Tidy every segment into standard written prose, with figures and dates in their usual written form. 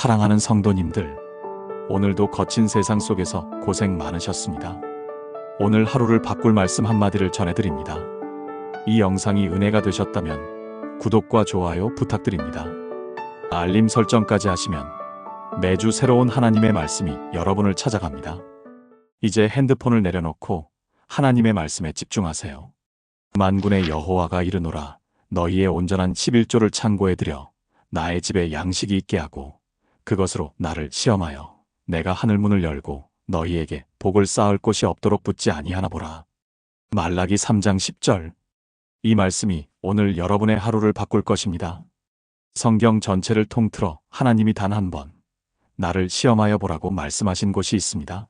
사랑하는 성도님들, 오늘도 거친 세상 속에서 고생 많으셨습니다. 오늘 하루를 바꿀 말씀 한마디를 전해드립니다. 이 영상이 은혜가 되셨다면 구독과 좋아요 부탁드립니다. 알림 설정까지 하시면 매주 새로운 하나님의 말씀이 여러분을 찾아갑니다. 이제 핸드폰을 내려놓고 하나님의 말씀에 집중하세요. 만군의 여호와가 이르노라. 너희의 온전한 11조를 창고에 들여 나의 집에 양식이 있게 하고 그것으로 나를 시험하여 내가 하늘 문을 열고 너희에게 복을 쌓을 곳이 없도록 붙지 아니하나 보라. 말라기 3장 10절. 이 말씀이 오늘 여러분의 하루를 바꿀 것입니다. 성경 전체를 통틀어 하나님이 단 한 번 나를 시험하여 보라고 말씀하신 곳이 있습니다.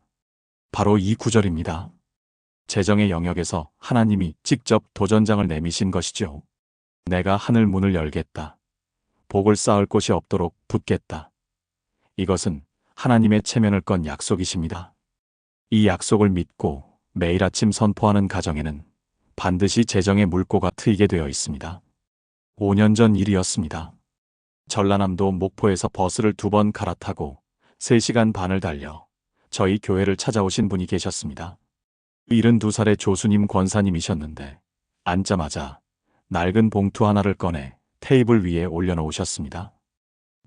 바로 이 구절입니다. 재정의 영역에서 하나님이 직접 도전장을 내미신 것이죠. 내가 하늘 문을 열겠다. 복을 쌓을 곳이 없도록 붙겠다. 이것은 하나님의 체면을 건 약속이십니다. 이 약속을 믿고 매일 아침 선포하는 가정에는 반드시 재정의 물꼬가 트이게 되어 있습니다. 5년 전 일이었습니다. 전라남도 목포에서 버스를 2번 갈아타고 3시간 반을 달려 저희 교회를 찾아오신 분이 계셨습니다. 72살의 조수님 권사님이셨는데 앉자마자 낡은 봉투 하나를 꺼내 테이블 위에 올려놓으셨습니다.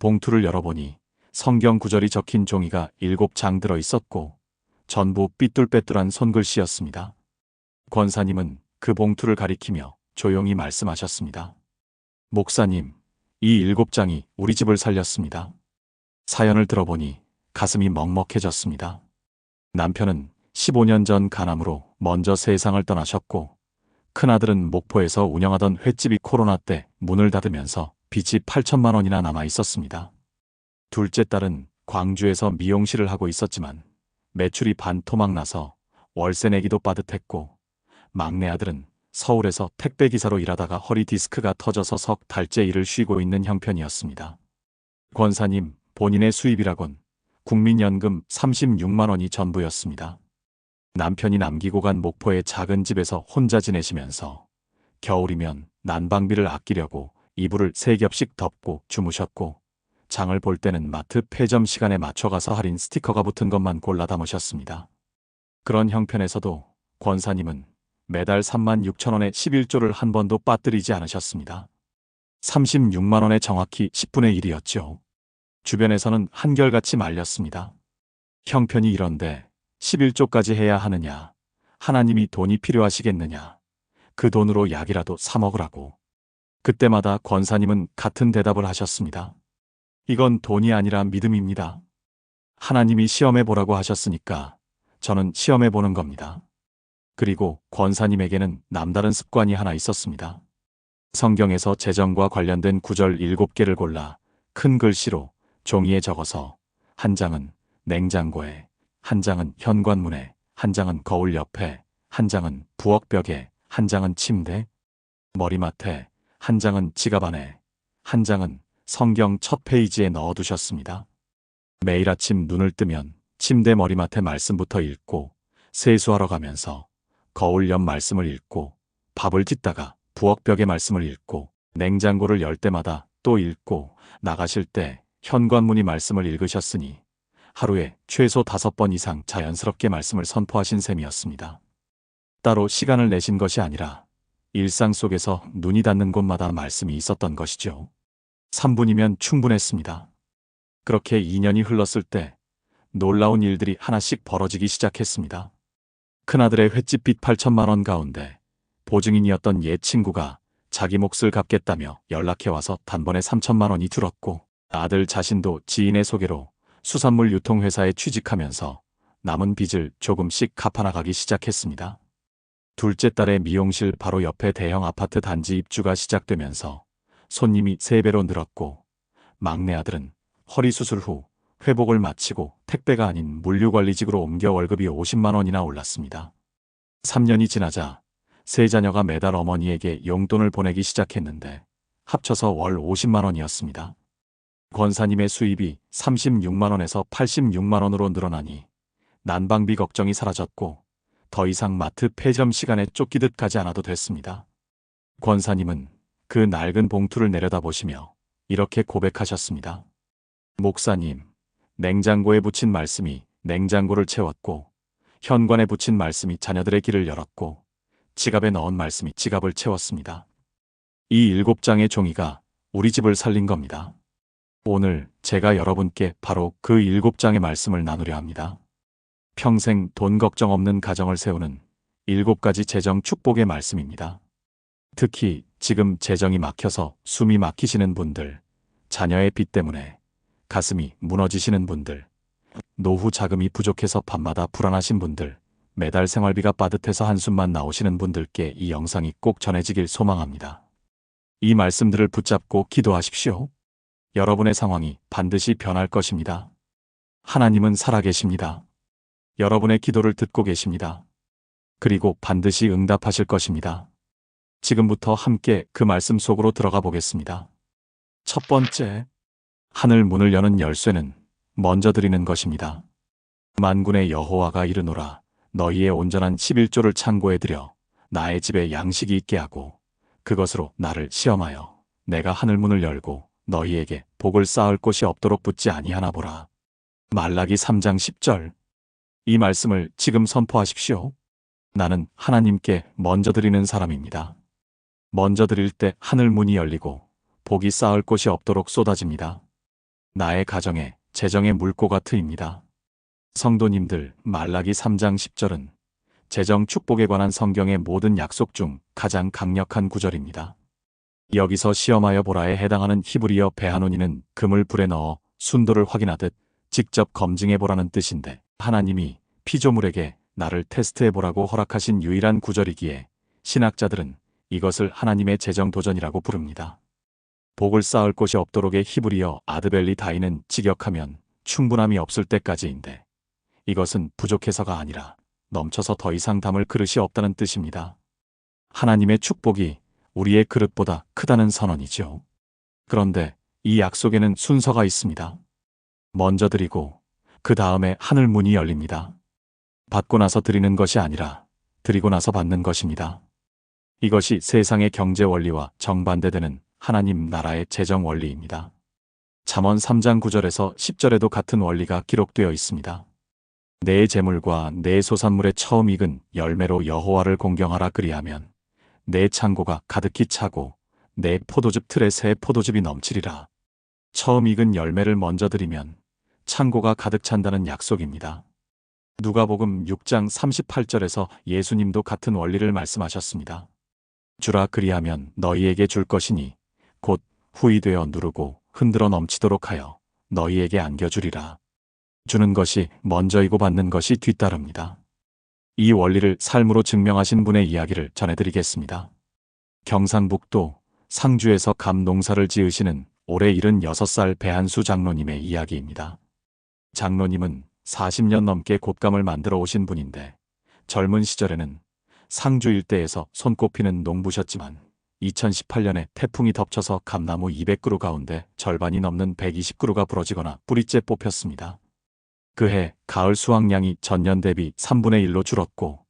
봉투를 열어보니 성경 구절이 적힌 종이가 7장 들어 있었고 전부 삐뚤빼뚤한 손글씨였습니다. 권사님은 그 봉투를 가리키며 조용히 말씀하셨습니다. 목사님, 이 7장이 우리 집을 살렸습니다. 사연을 들어보니 가슴이 먹먹해졌습니다. 남편은 15년 전 간암으로 먼저 세상을 떠나셨고 큰아들은 목포에서 운영하던 횟집이 코로나 때 문을 닫으면서 빚이 8천만 원이나 남아 있었습니다. 둘째 딸은 광주에서 미용실을 하고 있었지만 매출이 반토막 나서 월세 내기도 빠듯했고 막내 아들은 서울에서 택배기사로 일하다가 허리 디스크가 터져서 석 달째 일을 쉬고 있는 형편이었습니다. 권사님, 본인의 수입이라곤 국민연금 36만 원이 전부였습니다. 남편이 남기고 간 목포의 작은 집에서 혼자 지내시면서 겨울이면 난방비를 아끼려고 이불을 3겹씩 덮고 주무셨고 장을 볼 때는 마트 폐점 시간에 맞춰가서 할인 스티커가 붙은 것만 골라 담으셨습니다. 그런 형편에서도 권사님은 매달 3만 6천 원의 11조를 한 번도 빠뜨리지 않으셨습니다. 36만 원에 정확히 10분의 1이었죠. 주변에서는 한결같이 말렸습니다. 형편이 이런데 11조까지 해야 하느냐? 하나님이 돈이 필요하시겠느냐? 그 돈으로 약이라도 사 먹으라고. 그때마다 권사님은 같은 대답을 하셨습니다. 이건 돈이 아니라 믿음입니다. 하나님이 시험해 보라고 하셨으니까 저는 시험해 보는 겁니다. 그리고 권사님에게는 남다른 습관이 하나 있었습니다. 성경에서 재정과 관련된 구절 7개를 골라 큰 글씨로 종이에 적어서 한 장은 냉장고에, 한 장은 현관문에, 한 장은 거울 옆에, 한 장은 부엌벽에, 한 장은 침대, 머리맡에, 한 장은 지갑 안에, 한 장은 성경 첫 페이지에 넣어두셨습니다. 매일 아침 눈을 뜨면 침대 머리맡에 말씀부터 읽고 세수하러 가면서 거울 옆 말씀을 읽고 밥을 짓다가 부엌벽의 말씀을 읽고 냉장고를 열 때마다 또 읽고 나가실 때 현관문이 말씀을 읽으셨으니 하루에 최소 5번 이상 자연스럽게 말씀을 선포하신 셈이었습니다. 따로 시간을 내신 것이 아니라 일상 속에서 눈이 닿는 곳마다 말씀이 있었던 것이죠. 3분이면 충분했습니다. 그렇게 2년이 흘렀을 때 놀라운 일들이 하나씩 벌어지기 시작했습니다. 큰아들의 횟집 빚 8천만 원 가운데 보증인이었던 옛 친구가 자기 몫을 갚겠다며 연락해와서 단번에 3천만 원이 들었고 아들 자신도 지인의 소개로 수산물 유통회사에 취직하면서 남은 빚을 조금씩 갚아나가기 시작했습니다. 둘째 딸의 미용실 바로 옆에 대형 아파트 단지 입주가 시작되면서 손님이 3배로 늘었고 막내 아들은 허리 수술 후 회복을 마치고 택배가 아닌 물류관리직으로 옮겨 월급이 50만 원이나 올랐습니다. 3년이 지나자 세 자녀가 매달 어머니에게 용돈을 보내기 시작했는데 합쳐서 월 50만 원이었습니다. 권사님의 수입이 36만 원에서 86만 원으로 늘어나니 난방비 걱정이 사라졌고 더 이상 마트 폐점 시간에 쫓기듯 가지 않아도 됐습니다. 권사님은 그 낡은 봉투를 내려다보시며 이렇게 고백하셨습니다. 목사님, 냉장고에 붙인 말씀이 냉장고를 채웠고, 현관에 붙인 말씀이 자녀들의 길을 열었고, 지갑에 넣은 말씀이 지갑을 채웠습니다. 이 7장의 종이가 우리 집을 살린 겁니다. 오늘 제가 여러분께 바로 그 7장의 말씀을 나누려 합니다. 평생 돈 걱정 없는 가정을 세우는 7가지 재정 축복의 말씀입니다. 특히 지금 재정이 막혀서 숨이 막히시는 분들, 자녀의 빚 때문에 가슴이 무너지시는 분들, 노후 자금이 부족해서 밤마다 불안하신 분들, 매달 생활비가 빠듯해서 한숨만 나오시는 분들께 이 영상이 꼭 전해지길 소망합니다. 이 말씀들을 붙잡고 기도하십시오. 여러분의 상황이 반드시 변할 것입니다. 하나님은 살아계십니다. 여러분의 기도를 듣고 계십니다. 그리고 반드시 응답하실 것입니다. 지금부터 함께 그 말씀 속으로 들어가 보겠습니다. 첫 번째, 하늘 문을 여는 열쇠는 먼저 드리는 것입니다. 만군의 여호와가 이르노라, 너희의 온전한 11조를 창고에 들여 나의 집에 양식이 있게 하고 그것으로 나를 시험하여 내가 하늘 문을 열고 너희에게 복을 쌓을 곳이 없도록 붙지 아니하나 보라. 말라기 3장 10절. 이 말씀을 지금 선포하십시오. 나는 하나님께 먼저 드리는 사람입니다. 먼저 드릴 때 하늘 문이 열리고 복이 쌓을 곳이 없도록 쏟아집니다. 나의 가정에 재정의 물고가 트입니다. 성도님들, 말라기 3장 10절은 재정 축복에 관한 성경의 모든 약속 중 가장 강력한 구절입니다. 여기서 시험하여 보라에 해당하는 히브리어 베하노니는 금을 불에 넣어 순도를 확인하듯 직접 검증해 보라는 뜻인데, 하나님이 피조물에게 나를 테스트해 보라고 허락하신 유일한 구절이기에 신학자들은 이것을 하나님의 재정 도전이라고 부릅니다. 복을 쌓을 곳이 없도록의 히브리어 아드벨리 다이는 직역하면 충분함이 없을 때까지인데, 이것은 부족해서가 아니라 넘쳐서 더 이상 담을 그릇이 없다는 뜻입니다. 하나님의 축복이 우리의 그릇보다 크다는 선언이죠. 그런데 이 약속에는 순서가 있습니다. 먼저 드리고 그 다음에 하늘 문이 열립니다. 받고 나서 드리는 것이 아니라 드리고 나서 받는 것입니다. 이것이 세상의 경제 원리와 정반대되는 하나님 나라의 재정 원리입니다. 잠언 3장 9절에서 10절에도 같은 원리가 기록되어 있습니다. 내 재물과 내 소산물의 처음 익은 열매로 여호와를 공경하라, 그리하면 내 창고가 가득히 차고 내 포도즙 틀에 새 포도즙이 넘치리라. 처음 익은 열매를 먼저 드리면 창고가 가득 찬다는 약속입니다. 누가복음 6장 38절에서 예수님도 같은 원리를 말씀하셨습니다. 주라, 그리하면 너희에게 줄 것이니 곧 후이 되어 누르고 흔들어 넘치도록 하여 너희에게 안겨주리라. 주는 것이 먼저이고 받는 것이 뒤따릅니다. 이 원리를 삶으로 증명하신 분의 이야기를 전해드리겠습니다. 경상북도 상주에서 감 농사를 지으시는 올해 76살 배한수 장로님의 이야기입니다. 장로님은 40년 넘게 곶감을 만들어 오신 분인데, 젊은 시절에는 상주 일대에서 손꼽히는 농부셨지만 2018년에 태풍이 덮쳐서 감나무 200그루 가운데 절반이 넘는 120그루가 부러지거나 뿌리째 뽑혔습니다. 그해 가을 수확량이 전년 대비 3분의 1로 줄었고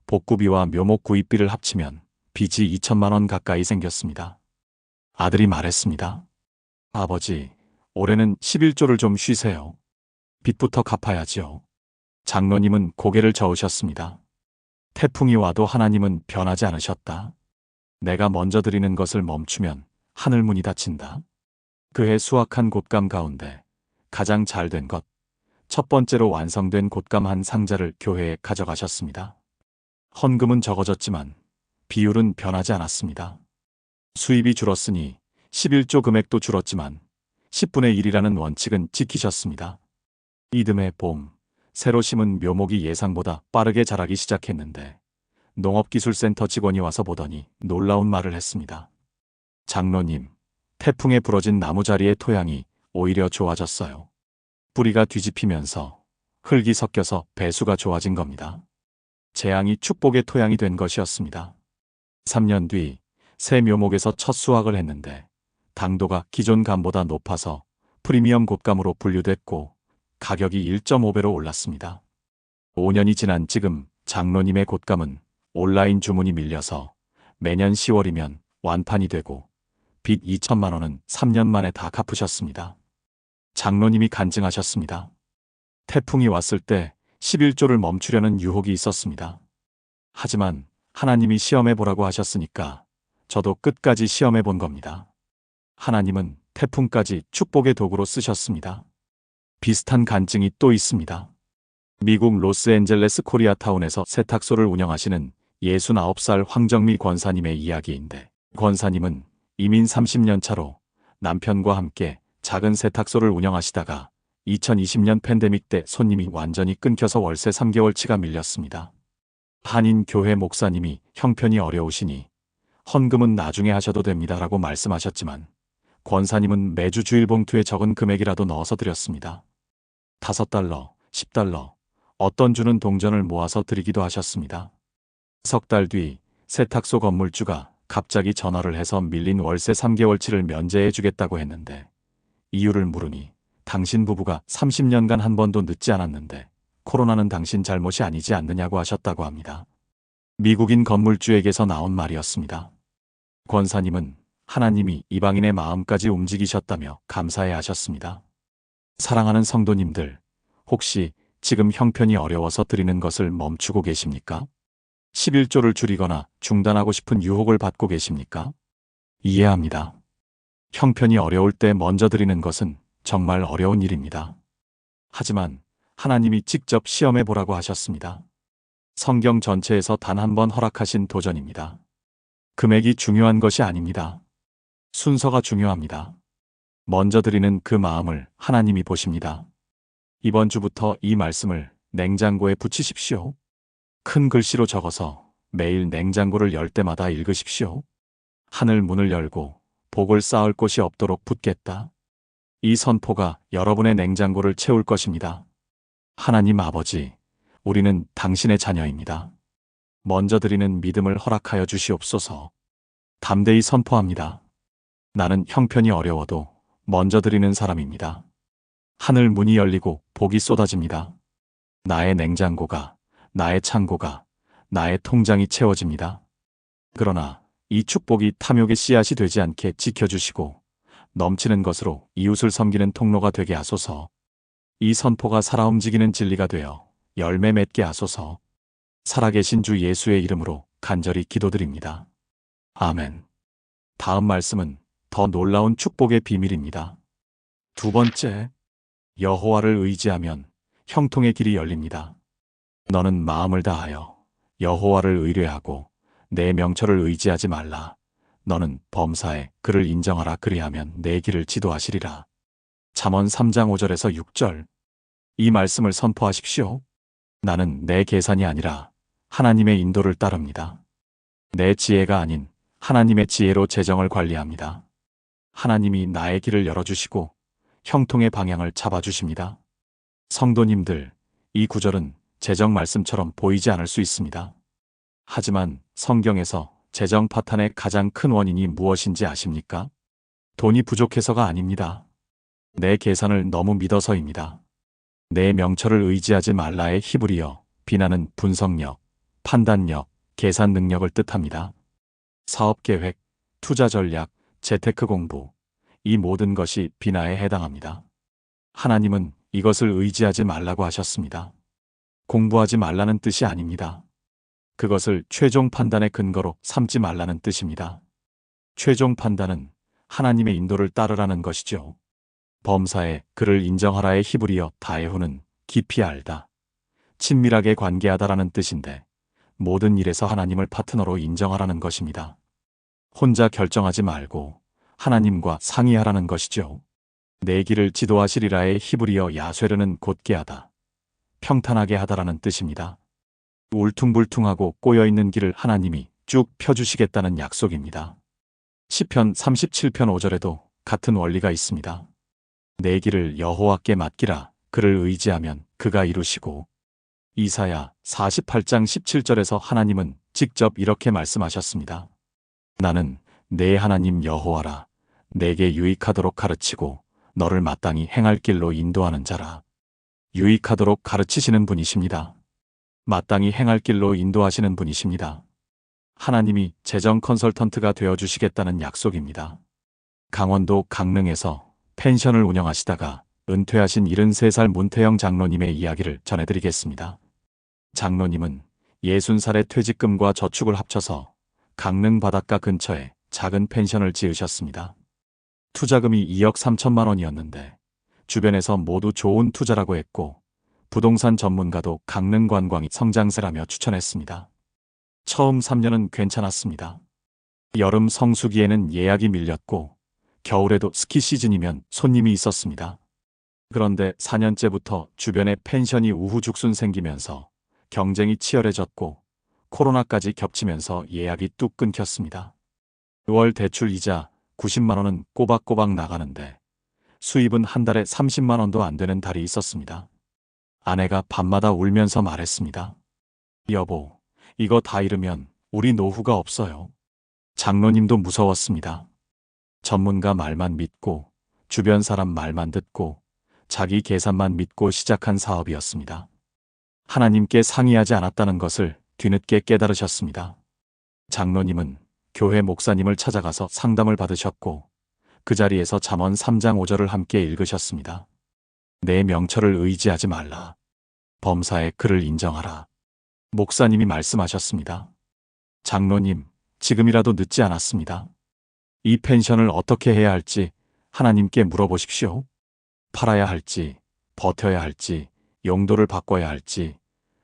복구비와 묘목 구입비를 합치면 빚이 2천만 원 가까이 생겼습니다. 아들이 말했습니다. 아버지, 올해는 11조를 좀 쉬세요. 빚부터 갚아야지요. 장로님은 고개를 저으셨습니다. 태풍이 와도 하나님은 변하지 않으셨다. 내가 먼저 드리는 것을 멈추면 하늘문이 닫힌다. 그해 수확한 곶감 가운데 가장 잘된 것, 첫 번째로 완성된 곶감 한 상자를 교회에 가져가셨습니다. 헌금은 적어졌지만 비율은 변하지 않았습니다. 수입이 줄었으니 11조 금액도 줄었지만 10분의 1이라는 원칙은 지키셨습니다. 이듬해 봄, 새로 심은 묘목이 예상보다 빠르게 자라기 시작했는데 농업기술센터 직원이 와서 보더니 놀라운 말을 했습니다. 장로님, 태풍에 부러진 나무 자리의 토양이 오히려 좋아졌어요. 뿌리가 뒤집히면서 흙이 섞여서 배수가 좋아진 겁니다. 재앙이 축복의 토양이 된 것이었습니다. 3년 뒤 새 묘목에서 첫 수확을 했는데 당도가 기존 감보다 높아서 프리미엄 곶감으로 분류됐고 가격이 1.5배로 올랐습니다. 5년이 지난 지금 장로님의 곶감은 온라인 주문이 밀려서 매년 10월이면 완판이 되고 빚 2천만 원은 3년 만에 다 갚으셨습니다. 장로님이 간증하셨습니다. 태풍이 왔을 때 11조를 멈추려는 유혹이 있었습니다. 하지만 하나님이 시험해 보라고 하셨으니까 저도 끝까지 시험해 본 겁니다. 하나님은 태풍까지 축복의 도구로 쓰셨습니다. 비슷한 간증이 또 있습니다. 미국 로스앤젤레스 코리아타운에서 세탁소를 운영하시는 69살 황정미 권사님의 이야기인데, 권사님은 이민 30년 차로 남편과 함께 작은 세탁소를 운영하시다가 2020년 팬데믹 때 손님이 완전히 끊겨서 월세 3개월치가 밀렸습니다. 한인 교회 목사님이 형편이 어려우시니 헌금은 나중에 하셔도 됩니다라고 말씀하셨지만, 권사님은 매주 주일 봉투에 적은 금액이라도 넣어서 드렸습니다. $5, $10, 어떤 주는 동전을 모아서 드리기도 하셨습니다. 석 달 뒤 세탁소 건물주가 갑자기 전화를 해서 밀린 월세 3개월치를 면제해 주겠다고 했는데, 이유를 물으니 당신 부부가 30년간 한 번도 늦지 않았는데 코로나는 당신 잘못이 아니지 않느냐고 하셨다고 합니다. 미국인 건물주에게서 나온 말이었습니다. 권사님은 하나님이 이방인의 마음까지 움직이셨다며 감사해 하셨습니다. 사랑하는 성도님들, 혹시 지금 형편이 어려워서 드리는 것을 멈추고 계십니까? 11조를 줄이거나 중단하고 싶은 유혹을 받고 계십니까? 이해합니다. 형편이 어려울 때 먼저 드리는 것은 정말 어려운 일입니다. 하지만 하나님이 직접 시험해 보라고 하셨습니다. 성경 전체에서 단 한 번 허락하신 도전입니다. 금액이 중요한 것이 아닙니다. 순서가 중요합니다. 먼저 드리는 그 마음을 하나님이 보십니다. 이번 주부터 이 말씀을 냉장고에 붙이십시오. 큰 글씨로 적어서 매일 냉장고를 열 때마다 읽으십시오. 하늘 문을 열고 복을 쌓을 곳이 없도록 붙겠다. 이 선포가 여러분의 냉장고를 채울 것입니다. 하나님 아버지, 우리는 당신의 자녀입니다. 먼저 드리는 믿음을 허락하여 주시옵소서. 담대히 선포합니다. 나는 형편이 어려워도 먼저 드리는 사람입니다. 하늘 문이 열리고 복이 쏟아집니다. 나의 냉장고가, 나의 창고가, 나의 통장이 채워집니다. 그러나 이 축복이 탐욕의 씨앗이 되지 않게 지켜주시고 넘치는 것으로 이웃을 섬기는 통로가 되게 하소서. 이 선포가 살아 움직이는 진리가 되어 열매 맺게 하소서. 살아계신 주 예수의 이름으로 간절히 기도드립니다. 아멘. 다음 말씀은 더 놀라운 축복의 비밀입니다. 두 번째, 여호와를 의지하면 형통의 길이 열립니다. 너는 마음을 다하여 여호와를 의뢰하고 내 명철을 의지하지 말라. 너는 범사에 그를 인정하라. 그리하면 내 길을 지도하시리라. 잠언 3장 5절에서 6절. 이 말씀을 선포하십시오. 나는 내 계산이 아니라 하나님의 인도를 따릅니다. 내 지혜가 아닌 하나님의 지혜로 재정을 관리합니다. 하나님이 나의 길을 열어주시고 형통의 방향을 잡아주십니다. 성도님들, 이 구절은 재정 말씀처럼 보이지 않을 수 있습니다. 하지만 성경에서 재정 파탄의 가장 큰 원인이 무엇인지 아십니까? 돈이 부족해서가 아닙니다. 내 계산을 너무 믿어서입니다. 내 명철을 의지하지 말라의 히브리어, 비나는 분석력, 판단력, 계산 능력을 뜻합니다. 사업계획, 투자 전략, 재테크 공부, 이 모든 것이 비나에 해당합니다. 하나님은 이것을 의지하지 말라고 하셨습니다. 공부하지 말라는 뜻이 아닙니다. 그것을 최종 판단의 근거로 삼지 말라는 뜻입니다. 최종 판단은 하나님의 인도를 따르라는 것이죠. 범사에 그를 인정하라의 히브리어 다에후는 깊이 알다, 친밀하게 관계하다라는 뜻인데 모든 일에서 하나님을 파트너로 인정하라는 것입니다. 혼자 결정하지 말고 하나님과 상의하라는 것이죠. 내 길을 지도하시리라의 히브리어 야쇠르는 곧게 하다, 평탄하게 하다라는 뜻입니다. 울퉁불퉁하고 꼬여있는 길을 하나님이 쭉 펴주시겠다는 약속입니다. 시편 37편 5절에도 같은 원리가 있습니다. 내 길을 여호와께 맡기라. 그를 의지하면 그가 이루시고. 이사야 48장 17절에서 하나님은 직접 이렇게 말씀하셨습니다. 나는 내 하나님 여호와라. 내게 유익하도록 가르치고 너를 마땅히 행할 길로 인도하는 자라. 유익하도록 가르치시는 분이십니다. 마땅히 행할 길로 인도하시는 분이십니다. 하나님이 재정 컨설턴트가 되어주시겠다는 약속입니다. 강원도 강릉에서 펜션을 운영하시다가 은퇴하신 73살 문태영 장로님의 이야기를 전해드리겠습니다. 장로님은 60살의 퇴직금과 저축을 합쳐서 강릉 바닷가 근처에 작은 펜션을 지으셨습니다. 투자금이 2억 3천만 원이었는데 주변에서 모두 좋은 투자라고 했고 부동산 전문가도 강릉 관광이 성장세라며 추천했습니다. 처음 3년은 괜찮았습니다. 여름 성수기에는 예약이 밀렸고 겨울에도 스키 시즌이면 손님이 있었습니다. 그런데 4년째부터 주변에 펜션이 우후죽순 생기면서 경쟁이 치열해졌고 코로나까지 겹치면서 예약이 뚝 끊겼습니다. 월 대출 이자 90만 원은 꼬박꼬박 나가는데 수입은 한 달에 30만 원도 안 되는 달이 있었습니다. 아내가 밤마다 울면서 말했습니다. 여보, 이거 다 잃으면 우리 노후가 없어요. 장로님도 무서웠습니다. 전문가 말만 믿고 주변 사람 말만 듣고 자기 계산만 믿고 시작한 사업이었습니다. 하나님께 상의하지 않았다는 것을 뒤늦게 깨달으셨습니다. 장로님은 교회 목사님을 찾아가서 상담을 받으셨고 그 자리에서 잠언 3장 5절을 함께 읽으셨습니다. 내 명철을 의지하지 말라. 범사의 그를 인정하라. 목사님이 말씀하셨습니다. 장로님, 지금이라도 늦지 않았습니다. 이 펜션을 어떻게 해야 할지 하나님께 물어보십시오. 팔아야 할지, 버텨야 할지, 용도를 바꿔야 할지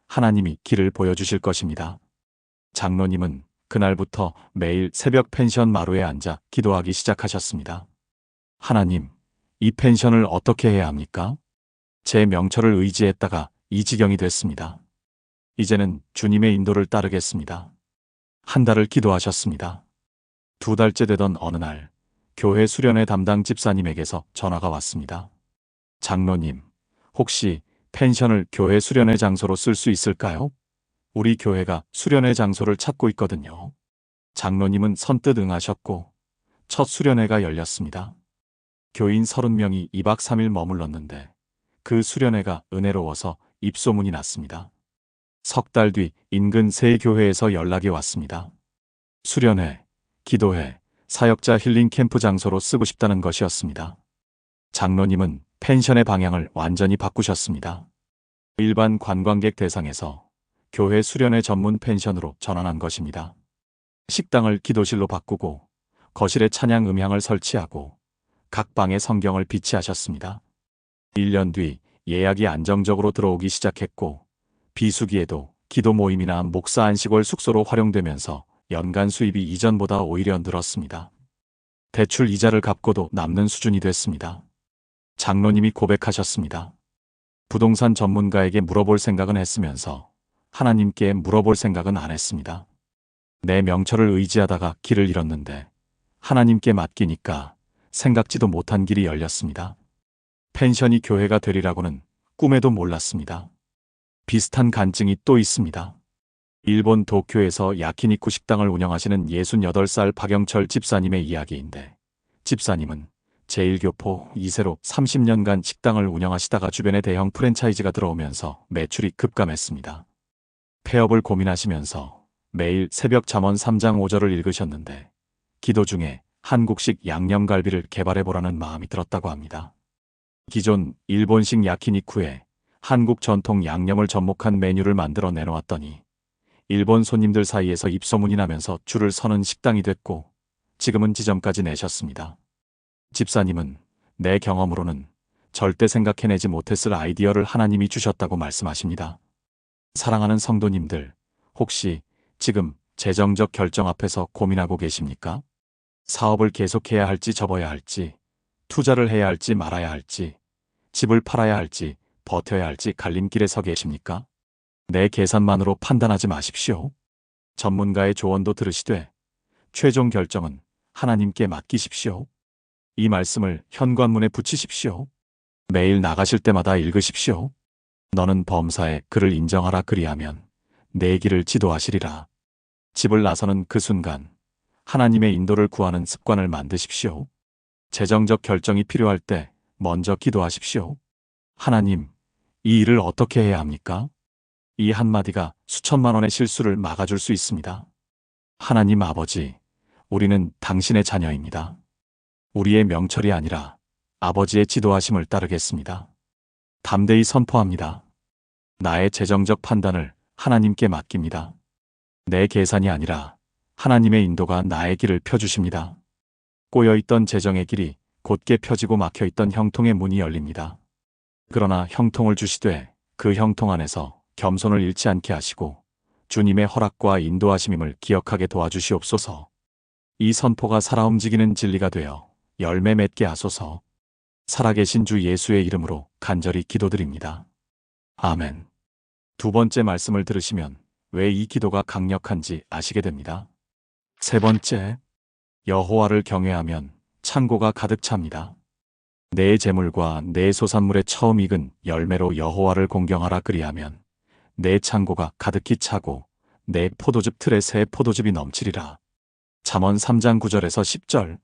하나님이 길을 보여주실 것입니다. 장로님은 그날부터 매일 새벽 펜션 마루에 앉아 기도하기 시작하셨습니다. 하나님, 이 펜션을 어떻게 해야 합니까? 제 명철을 의지했다가 이 지경이 됐습니다. 이제는 주님의 인도를 따르겠습니다. 한 달을 기도하셨습니다. 2달째 되던 어느 날 교회 수련회 담당 집사님에게서 전화가 왔습니다. 장로님, 혹시 펜션을 교회 수련회 장소로 쓸 수 있을까요? 우리 교회가 수련회 장소를 찾고 있거든요. 장로님은 선뜻 응하셨고 첫 수련회가 열렸습니다. 교인 30명이 2박 3일 머물렀는데 그 수련회가 은혜로워서 입소문이 났습니다. 석 달 뒤 인근 세 교회에서 연락이 왔습니다. 수련회, 기도회, 사역자 힐링 캠프 장소로 쓰고 싶다는 것이었습니다. 장로님은 펜션의 방향을 완전히 바꾸셨습니다. 일반 관광객 대상에서 교회 수련회 전문 펜션으로 전환한 것입니다. 식당을 기도실로 바꾸고 거실에 찬양 음향을 설치하고 각 방에 성경을 비치하셨습니다. 1년 뒤 예약이 안정적으로 들어오기 시작했고 비수기에도 기도 모임이나 목사 안식월 숙소로 활용되면서 연간 수입이 이전보다 오히려 늘었습니다. 대출 이자를 갚고도 남는 수준이 됐습니다. 장로님이 고백하셨습니다. 부동산 전문가에게 물어볼 생각은 했으면서 하나님께 물어볼 생각은 안 했습니다. 내 명철을 의지하다가 길을 잃었는데 하나님께 맡기니까 생각지도 못한 길이 열렸습니다. 펜션이 교회가 되리라고는 꿈에도 몰랐습니다. 비슷한 간증이 또 있습니다. 일본 도쿄에서 야키니쿠 식당을 운영하시는 68살 박영철 집사님의 이야기인데 집사님은 제1교포 2세로 30년간 식당을 운영하시다가 주변에 대형 프랜차이즈가 들어오면서 매출이 급감했습니다. 폐업을 고민하시면서 매일 새벽 잠언 3장 5절을 읽으셨는데 기도 중에 한국식 양념갈비를 개발해보라는 마음이 들었다고 합니다. 기존 일본식 야키니쿠에 한국 전통 양념을 접목한 메뉴를 만들어 내놓았더니 일본 손님들 사이에서 입소문이 나면서 줄을 서는 식당이 됐고 지금은 지점까지 내셨습니다. 집사님은 내 경험으로는 절대 생각해내지 못했을 아이디어를 하나님이 주셨다고 말씀하십니다. 사랑하는 성도님들, 혹시 지금 재정적 결정 앞에서 고민하고 계십니까? 사업을 계속해야 할지 접어야 할지, 투자를 해야 할지 말아야 할지, 집을 팔아야 할지 버텨야 할지 갈림길에 서 계십니까? 내 계산만으로 판단하지 마십시오. 전문가의 조언도 들으시되 최종 결정은 하나님께 맡기십시오. 이 말씀을 현관문에 붙이십시오. 매일 나가실 때마다 읽으십시오. 너는 범사에 그를 인정하라 그리하면 내 길을 지도하시리라. 집을 나서는 그 순간 하나님의 인도를 구하는 습관을 만드십시오. 재정적 결정이 필요할 때 먼저 기도하십시오. 하나님, 이 일을 어떻게 해야 합니까? 이 한마디가 수천만 원의 실수를 막아줄 수 있습니다. 하나님 아버지, 우리는 당신의 자녀입니다. 우리의 명철이 아니라 아버지의 지도하심을 따르겠습니다. 담대히 선포합니다. 나의 재정적 판단을 하나님께 맡깁니다. 내 계산이 아니라 하나님의 인도가 나의 길을 펴주십니다. 꼬여있던 재정의 길이 곧게 펴지고 막혀있던 형통의 문이 열립니다. 그러나 형통을 주시되 그 형통 안에서 겸손을 잃지 않게 하시고 주님의 허락과 인도하심임을 기억하게 도와주시옵소서. 이 선포가 살아 움직이는 진리가 되어 열매 맺게 하소서. 살아계신 주 예수의 이름으로 간절히 기도드립니다. 아멘. 두 번째 말씀을 들으시면 왜 이 기도가 강력한지 아시게 됩니다. 세 번째, 여호와를 경외하면 창고가 가득 찹니다. 내 재물과 내 소산물의 처음 익은 열매로 여호와를 공경하라. 그리하면 내 창고가 가득히 차고 내 포도즙 틀에 새 포도즙이 넘치리라. 잠언 3장 9절에서 10절.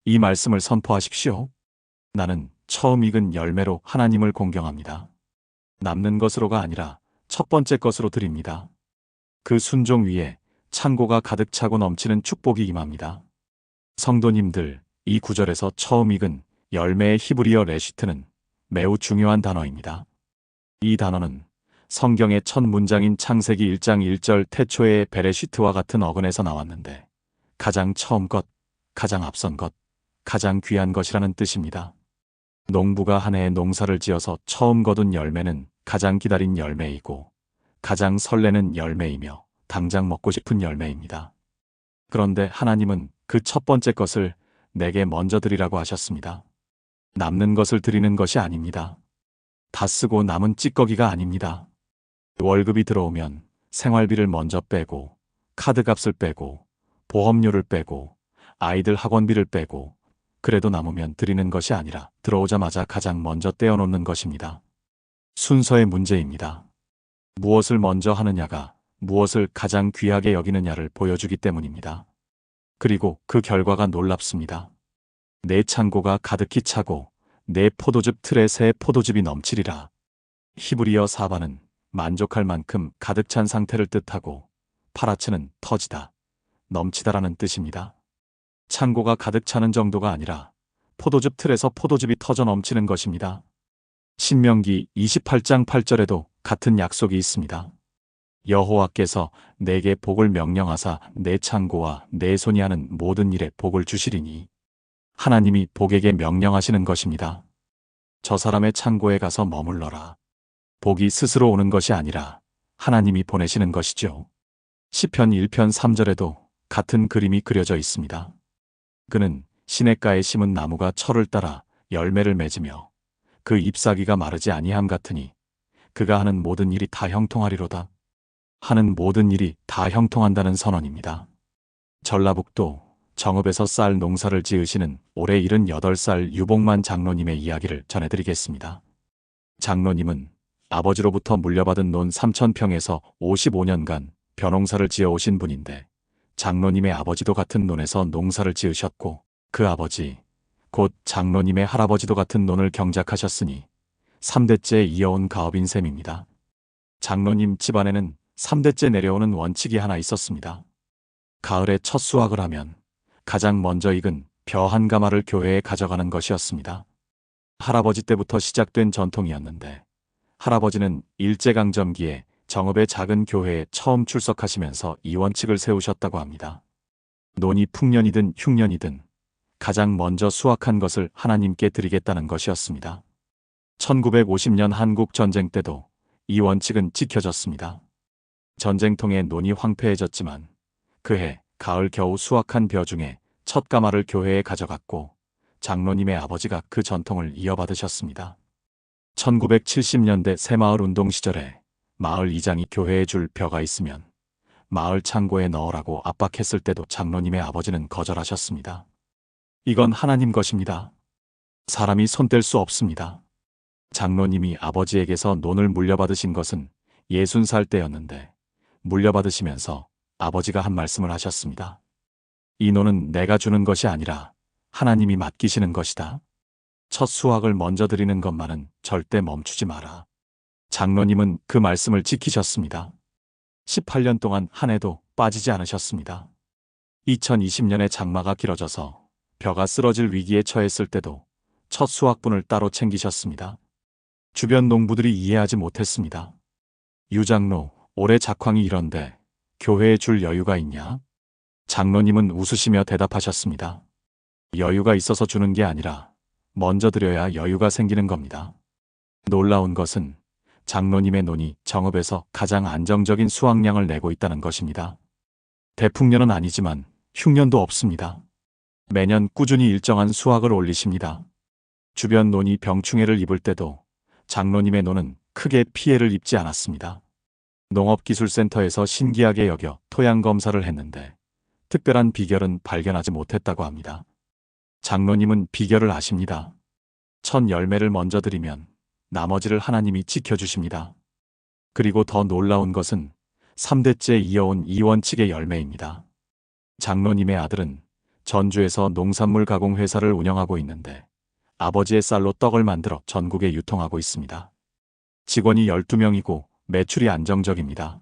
이 말씀을 선포하십시오. 나는 처음 익은 열매로 하나님을 공경합니다. 남는 것으로가 아니라 첫 번째 것으로 드립니다. 그 순종 위에 창고가 가득 차고 넘치는 축복이 임합니다. 성도님들, 이 구절에서 처음 익은 열매의 히브리어 레시트는 매우 중요한 단어입니다. 이 단어는 성경의 첫 문장인 창세기 1장 1절 태초의 베레시트와 같은 어근에서 나왔는데 가장 처음 것, 가장 앞선 것, 가장 귀한 것이라는 뜻입니다. 농부가 한 해에 농사를 지어서 처음 거둔 열매는 가장 기다린 열매이고 가장 설레는 열매이며 당장 먹고 싶은 열매입니다. 그런데 하나님은 그 첫 번째 것을 내게 먼저 드리라고 하셨습니다. 남는 것을 드리는 것이 아닙니다. 다 쓰고 남은 찌꺼기가 아닙니다. 월급이 들어오면 생활비를 먼저 빼고 카드값을 빼고 보험료를 빼고 아이들 학원비를 빼고 그래도 남으면 드리는 것이 아니라 들어오자마자 가장 먼저 떼어놓는 것입니다. 순서의 문제입니다. 무엇을 먼저 하느냐가 무엇을 가장 귀하게 여기느냐를 보여주기 때문입니다. 그리고 그 결과가 놀랍습니다. 내 창고가 가득히 차고 내 포도즙 틀에 새 포도즙이 넘치리라. 히브리어 사바는 만족할 만큼 가득 찬 상태를 뜻하고 파라츠는 터지다, 넘치다라는 뜻입니다. 창고가 가득 차는 정도가 아니라 포도즙 틀에서 포도즙이 터져 넘치는 것입니다. 신명기 28장 8절에도 같은 약속이 있습니다. 여호와께서 내게 복을 명령하사 내 창고와 내 손이 하는 모든 일에 복을 주시리니. 하나님이 복에게 명령하시는 것입니다. 저 사람의 창고에 가서 머물러라. 복이 스스로 오는 것이 아니라 하나님이 보내시는 것이죠. 시편 1편 3절에도 같은 그림이 그려져 있습니다. 그는 시냇가에 심은 나무가 철을 따라 열매를 맺으며 그 잎사귀가 마르지 아니함 같으니 그가 하는 모든 일이 다 형통하리로다. 하는 모든 일이 다 형통한다는 선언입니다. 전라북도 정읍에서 쌀 농사를 지으시는 올해 78살 유복만 장로님의 이야기를 전해드리겠습니다. 장로님은 아버지로부터 물려받은 논 3,000평에서 55년간 벼농사를 지어오신 분인데 장로님의 아버지도 같은 논에서 농사를 지으셨고 그 아버지, 곧 장로님의 할아버지도 같은 논을 경작하셨으니 3대째 이어온 가업인 셈입니다. 장로님 집안에는 3대째 내려오는 원칙이 하나 있었습니다. 가을에 첫 수확을 하면 가장 먼저 익은 벼 한 가마를 교회에 가져가는 것이었습니다. 할아버지 때부터 시작된 전통이었는데 할아버지는 일제강점기에 정읍의 작은 교회에 처음 출석하시면서 이 원칙을 세우셨다고 합니다. 논이 풍년이든 흉년이든 가장 먼저 수확한 것을 하나님께 드리겠다는 것이었습니다. 1950년 한국 전쟁 때도 이 원칙은 지켜졌습니다. 전쟁통에 논이 황폐해졌지만 그해 가을 겨우 수확한 벼 중에 첫 가마를 교회에 가져갔고 장로님의 아버지가 그 전통을 이어받으셨습니다. 1970년대 새마을 운동 시절에 마을 이장이 교회에 줄 벼가 있으면 마을 창고에 넣으라고 압박했을 때도 장로님의 아버지는 거절하셨습니다. 이건 하나님 것입니다. 사람이 손댈 수 없습니다. 장로님이 아버지에게서 논을 물려받으신 것은 60살 때였는데 물려받으시면서 아버지가 한 말씀을 하셨습니다. 이 논은 내가 주는 것이 아니라 하나님이 맡기시는 것이다. 첫 수확을 먼저 드리는 것만은 절대 멈추지 마라. 장로님은 그 말씀을 지키셨습니다. 18년 동안 한 해도 빠지지 않으셨습니다. 2020년에 장마가 길어져서 벼가 쓰러질 위기에 처했을 때도 첫 수확분을 따로 챙기셨습니다. 주변 농부들이 이해하지 못했습니다. 유장로, 올해 작황이 이런데 교회에 줄 여유가 있냐? 장로님은 웃으시며 대답하셨습니다. 여유가 있어서 주는 게 아니라 먼저 드려야 여유가 생기는 겁니다. 놀라운 것은 장로님의 논이 정읍에서 가장 안정적인 수확량을 내고 있다는 것입니다. 대풍년은 아니지만 흉년도 없습니다. 매년 꾸준히 일정한 수확을 올리십니다. 주변 논이 병충해를 입을 때도 장로님의 논은 크게 피해를 입지 않았습니다. 농업기술센터에서 신기하게 여겨 토양 검사를 했는데 특별한 비결은 발견하지 못했다고 합니다. 장로님은 비결을 아십니다. 첫 열매를 먼저 드리면 나머지를 하나님이 지켜주십니다. 그리고 더 놀라운 것은 3대째 이어온 이 원칙의 열매입니다. 장로님의 아들은 전주에서 농산물 가공 회사를 운영하고 있는데 아버지의 쌀로 떡을 만들어 전국에 유통하고 있습니다. 직원이 12명이고 매출이 안정적입니다.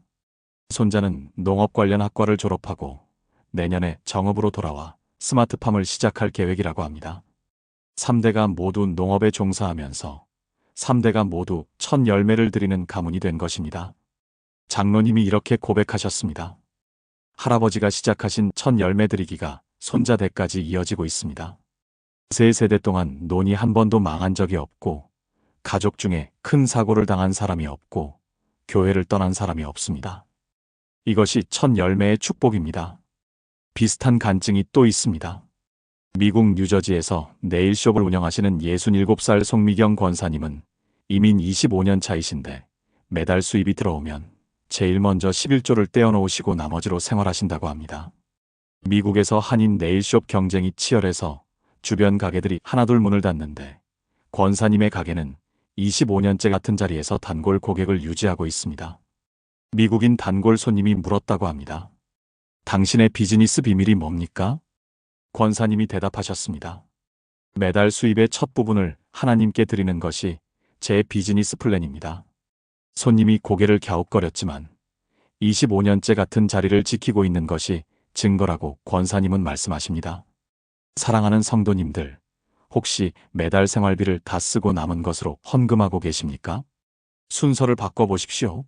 손자는 농업 관련 학과를 졸업하고 내년에 정읍으로 돌아와 스마트팜을 시작할 계획이라고 합니다. 3대가 모두 농업에 종사하면서 3대가 모두 첫 열매를 드리는 가문이 된 것입니다. 장로님이 이렇게 고백하셨습니다. 할아버지가 시작하신 첫 열매 드리기가 손자대까지 이어지고 있습니다. 3세대 동안 논이 한 번도 망한 적이 없고 가족 중에 큰 사고를 당한 사람이 없고 교회를 떠난 사람이 없습니다. 이것이 첫 열매의 축복입니다. 비슷한 간증이 또 있습니다. 미국 뉴저지에서 네일숍을 운영하시는 67살 송미경 권사님은 이민 25년 차이신데 매달 수입이 들어오면 제일 먼저 11조를 떼어놓으시고 나머지로 생활하신다고 합니다. 미국에서 한인 네일숍 경쟁이 치열해서 주변 가게들이 하나둘 문을 닫는데 권사님의 가게는 25년째 같은 자리에서 단골 고객을 유지하고 있습니다. 미국인 단골 손님이 물었다고 합니다. 당신의 비즈니스 비밀이 뭡니까? 권사님이 대답하셨습니다. 매달 수입의 첫 부분을 하나님께 드리는 것이 제 비즈니스 플랜입니다. 손님이 고개를 갸웃거렸지만 25년째 같은 자리를 지키고 있는 것이 증거라고 권사님은 말씀하십니다. 사랑하는 성도님들, 혹시 매달 생활비를 다 쓰고 남은 것으로 헌금하고 계십니까? 순서를 바꿔보십시오.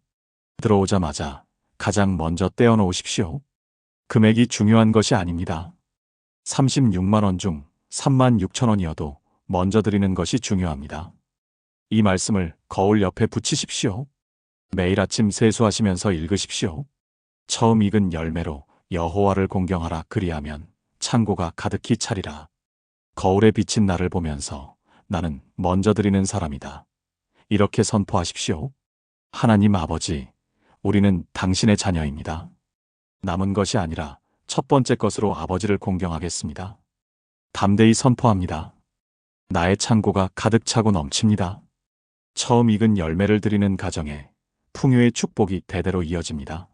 들어오자마자 가장 먼저 떼어놓으십시오. 금액이 중요한 것이 아닙니다. 36만 원 중 3만 6천 원이어도 먼저 드리는 것이 중요합니다. 이 말씀을 거울 옆에 붙이십시오. 매일 아침 세수하시면서 읽으십시오. 처음 익은 열매로 여호와를 공경하라 그리하면 창고가 가득히 차리라. 거울에 비친 나를 보면서 나는 먼저 드리는 사람이다. 이렇게 선포하십시오. 하나님 아버지, 우리는 당신의 자녀입니다. 남은 것이 아니라 첫 번째 것으로 아버지를 공경하겠습니다. 담대히 선포합니다. 나의 창고가 가득 차고 넘칩니다. 처음 익은 열매를 드리는 가정에 풍요의 축복이 대대로 이어집니다.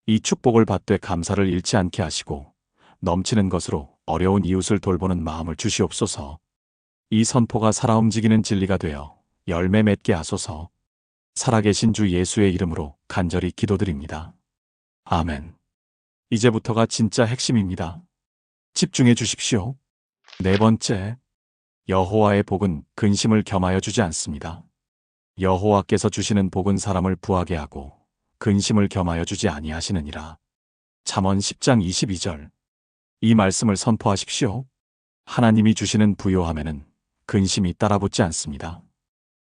이 축복을 받되 감사를 잃지 않게 하시고 넘치는 것으로 어려운 이웃을 돌보는 마음을 주시옵소서. 이 선포가 살아 움직이는 진리가 되어 열매 맺게 하소서. 살아계신 주 예수의 이름으로 간절히 기도드립니다. 아멘. 이제부터가 진짜 핵심입니다. 집중해 주십시오. 네 번째, 여호와의 복은 근심을 겸하여 주지 않습니다. 여호와께서 주시는 복은 사람을 부하게 하고 근심을 겸하여 주지 아니하시느니라. 잠언 10장 22절. 이 말씀을 선포하십시오. 하나님이 주시는 부요함에는 근심이 따라붙지 않습니다.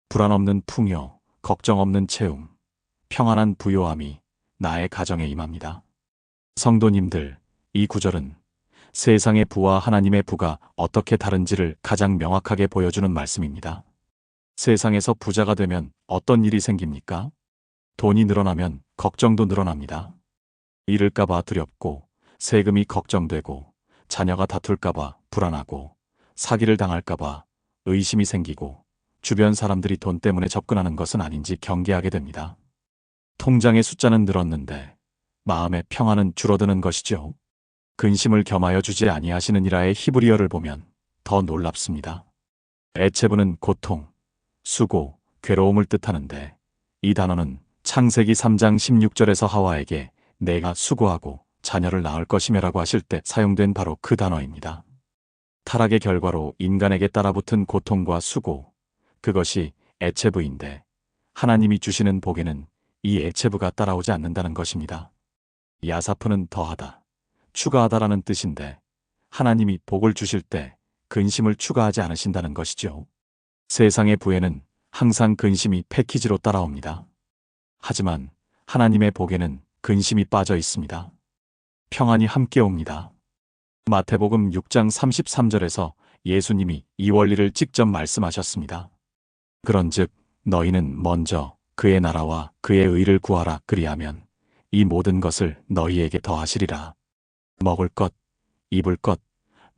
불안 없는 풍요, 걱정 없는 채움, 평안한 부요함이 나의 가정에 임합니다. 성도님들, 이 구절은 세상의 부와 하나님의 부가 어떻게 다른지를 가장 명확하게 보여주는 말씀입니다. 세상에서 부자가 되면 어떤 일이 생깁니까? 돈이 늘어나면 걱정도 늘어납니다. 잃을까봐 두렵고, 세금이 걱정되고, 자녀가 다툴까봐 불안하고, 사기를 당할까봐 의심이 생기고, 주변 사람들이 돈 때문에 접근하는 것은 아닌지 경계하게 됩니다. 통장의 숫자는 늘었는데 마음의 평안은 줄어드는 것이죠. 근심을 겸하여 주지 아니하시느니라의 히브리어를 보면 더 놀랍습니다. 에체브는 고통, 수고, 괴로움을 뜻하는데 이 단어는 창세기 3장 16절에서 하와에게 내가 수고하고 자녀를 낳을 것이며라고 하실 때 사용된 바로 그 단어입니다. 타락의 결과로 인간에게 따라붙은 고통과 수고, 그것이 에체브인데 하나님이 주시는 복에는 이 에체브가 따라오지 않는다는 것입니다. 야사프는 더하다, 추가하다라는 뜻인데 하나님이 복을 주실 때 근심을 추가하지 않으신다는 것이죠. 세상의 부에는 항상 근심이 패키지로 따라옵니다. 하지만 하나님의 복에는 근심이 빠져 있습니다. 평안이 함께 옵니다. 마태복음 6장 33절에서 예수님이 이 원리를 직접 말씀하셨습니다. 그런즉 너희는 먼저 그의 나라와 그의 의를 구하라. 그리하면 이 모든 것을 너희에게 더하시리라. 먹을 것, 입을 것,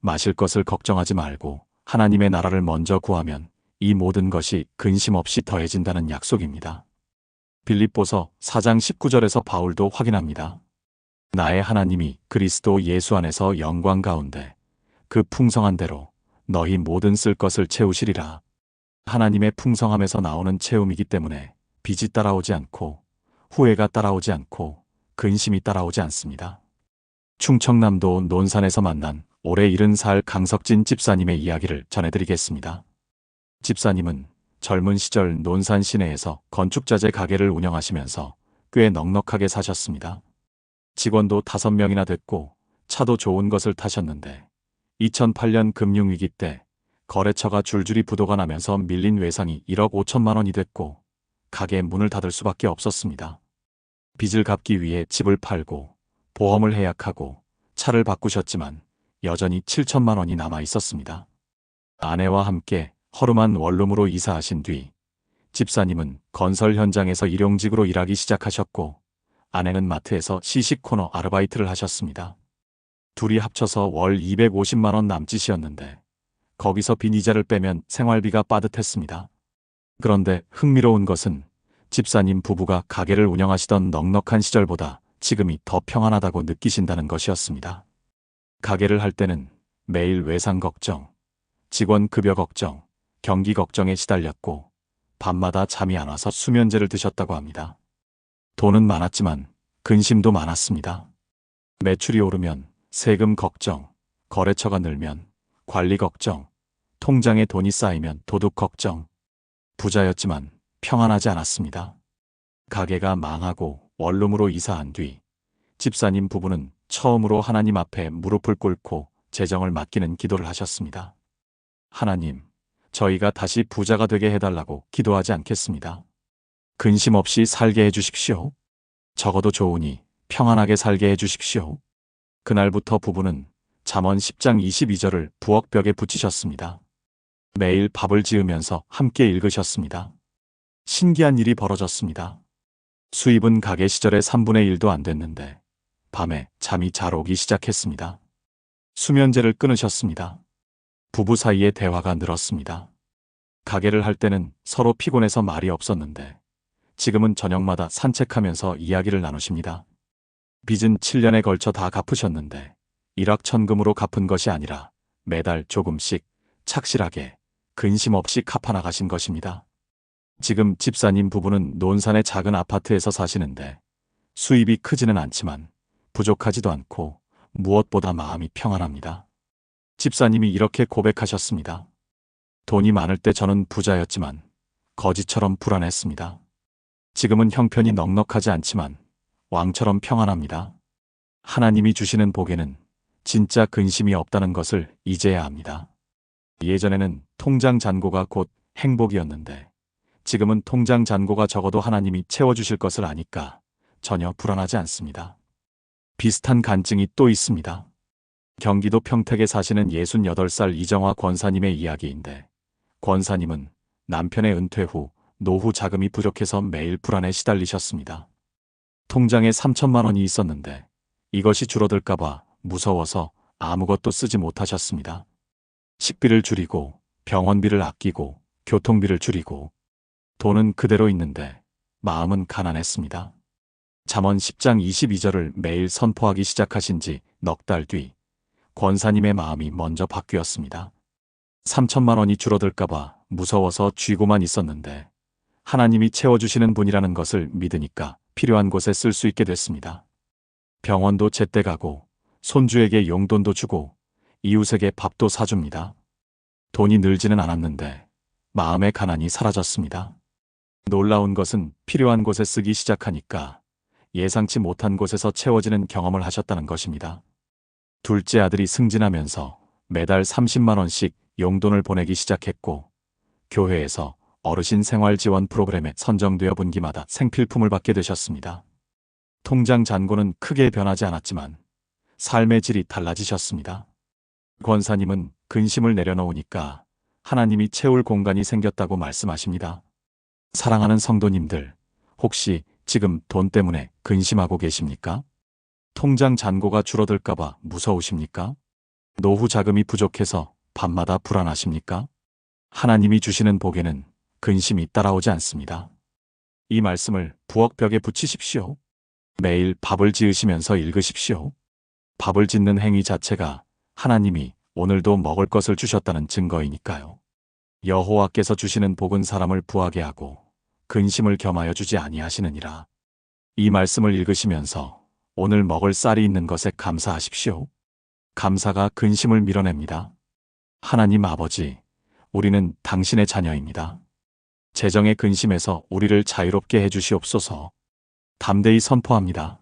마실 것을 걱정하지 말고 하나님의 나라를 먼저 구하면 이 모든 것이 근심 없이 더해진다는 약속입니다. 빌립보서 4장 19절에서 바울도 확인합니다. 나의 하나님이 그리스도 예수 안에서 영광 가운데 그 풍성한 대로 너희 모든 쓸 것을 채우시리라. 하나님의 풍성함에서 나오는 채움이기 때문에 빚이 따라오지 않고 후회가 따라오지 않고 근심이 따라오지 않습니다. 충청남도 논산에서 만난 올해 70살 강석진 집사님의 이야기를 전해드리겠습니다. 집사님은 젊은 시절 논산 시내에서 건축자재 가게를 운영하시면서 꽤 넉넉하게 사셨습니다. 직원도 5명이나 됐고 차도 좋은 것을 타셨는데 2008년 금융위기 때 거래처가 줄줄이 부도가 나면서 밀린 외상이 1억 5천만 원이 됐고 가게 문을 닫을 수밖에 없었습니다. 빚을 갚기 위해 집을 팔고 보험을 해약하고 차를 바꾸셨지만 여전히 7천만 원이 남아 있었습니다. 아내와 함께 허름한 원룸으로 이사하신 뒤 집사님은 건설 현장에서 일용직으로 일하기 시작하셨고 아내는 마트에서 시식코너 아르바이트를 하셨습니다. 둘이 합쳐서 월 250만 원 남짓이었는데 거기서 빈 이자를 빼면 생활비가 빠듯했습니다. 그런데 흥미로운 것은 집사님 부부가 가게를 운영하시던 넉넉한 시절보다 지금이 더 평안하다고 느끼신다는 것이었습니다. 가게를 할 때는 매일 외상 걱정, 직원 급여 걱정, 경기 걱정에 시달렸고 밤마다 잠이 안 와서 수면제를 드셨다고 합니다. 돈은 많았지만 근심도 많았습니다. 매출이 오르면 세금 걱정, 거래처가 늘면 관리 걱정, 통장에 돈이 쌓이면 도둑 걱정. 부자였지만 평안하지 않았습니다. 가게가 망하고 원룸으로 이사한 뒤 집사님 부부는 처음으로 하나님 앞에 무릎을 꿇고 재정을 맡기는 기도를 하셨습니다. 하나님, 저희가 다시 부자가 되게 해달라고 기도하지 않겠습니다. 근심 없이 살게 해주십시오. 적어도 좋으니 평안하게 살게 해주십시오. 그날부터 부부는 잠언 10장 22절을 부엌벽에 붙이셨습니다. 매일 밥을 지으면서 함께 읽으셨습니다. 신기한 일이 벌어졌습니다. 수입은 가게 시절에 3분의 1도 안 됐는데 밤에 잠이 잘 오기 시작했습니다. 수면제를 끊으셨습니다. 부부 사이의 대화가 늘었습니다. 가게를 할 때는 서로 피곤해서 말이 없었는데 지금은 저녁마다 산책하면서 이야기를 나누십니다. 빚은 7년에 걸쳐 다 갚으셨는데 일확천금으로 갚은 것이 아니라 매달 조금씩 착실하게 근심 없이 갚아나가신 것입니다. 지금 집사님 부부는 논산의 작은 아파트에서 사시는데 수입이 크지는 않지만 부족하지도 않고 무엇보다 마음이 평안합니다. 집사님이 이렇게 고백하셨습니다. 돈이 많을 때 저는 부자였지만 거지처럼 불안했습니다. 지금은 형편이 넉넉하지 않지만 왕처럼 평안합니다. 하나님이 주시는 복에는 진짜 근심이 없다는 것을 이제야 압니다. 예전에는 통장 잔고가 곧 행복이었는데 지금은 통장 잔고가 적어도 하나님이 채워주실 것을 아니까 전혀 불안하지 않습니다. 비슷한 간증이 또 있습니다. 경기도 평택에 사시는 68살 이정화 권사님의 이야기인데 권사님은 남편의 은퇴 후 노후 자금이 부족해서 매일 불안에 시달리셨습니다. 통장에 3천만 원이 있었는데 이것이 줄어들까봐 무서워서 아무것도 쓰지 못하셨습니다. 식비를 줄이고 병원비를 아끼고 교통비를 줄이고 돈은 그대로 있는데 마음은 가난했습니다. 잠언 10장 22절을 매일 선포하기 시작하신 지 넉 달 뒤 권사님의 마음이 먼저 바뀌었습니다. 3천만 원이 줄어들까봐 무서워서 쥐고만 있었는데 하나님이 채워주시는 분이라는 것을 믿으니까 필요한 곳에 쓸 수 있게 됐습니다. 병원도 제때 가고 손주에게 용돈도 주고 이웃에게 밥도 사줍니다. 돈이 늘지는 않았는데 마음의 가난이 사라졌습니다. 놀라운 것은 필요한 곳에 쓰기 시작하니까 예상치 못한 곳에서 채워지는 경험을 하셨다는 것입니다. 둘째 아들이 승진하면서 매달 30만 원씩 용돈을 보내기 시작했고, 교회에서 어르신 생활 지원 프로그램에 선정되어 분기마다 생필품을 받게 되셨습니다. 통장 잔고는 크게 변하지 않았지만 삶의 질이 달라지셨습니다. 권사님은 근심을 내려놓으니까 하나님이 채울 공간이 생겼다고 말씀하십니다. 사랑하는 성도님들, 혹시 지금 돈 때문에 근심하고 계십니까? 통장 잔고가 줄어들까봐 무서우십니까? 노후 자금이 부족해서 밤마다 불안하십니까? 하나님이 주시는 복에는 근심이 따라오지 않습니다. 이 말씀을 부엌벽에 붙이십시오. 매일 밥을 지으시면서 읽으십시오. 밥을 짓는 행위 자체가 하나님이 오늘도 먹을 것을 주셨다는 증거이니까요. 여호와께서 주시는 복은 사람을 부하게 하고 근심을 겸하여 주지 아니하시느니라. 이 말씀을 읽으시면서 오늘 먹을 쌀이 있는 것에 감사하십시오. 감사가 근심을 밀어냅니다. 하나님 아버지, 우리는 당신의 자녀입니다. 재정의 근심에서 우리를 자유롭게 해주시옵소서. 담대히 선포합니다.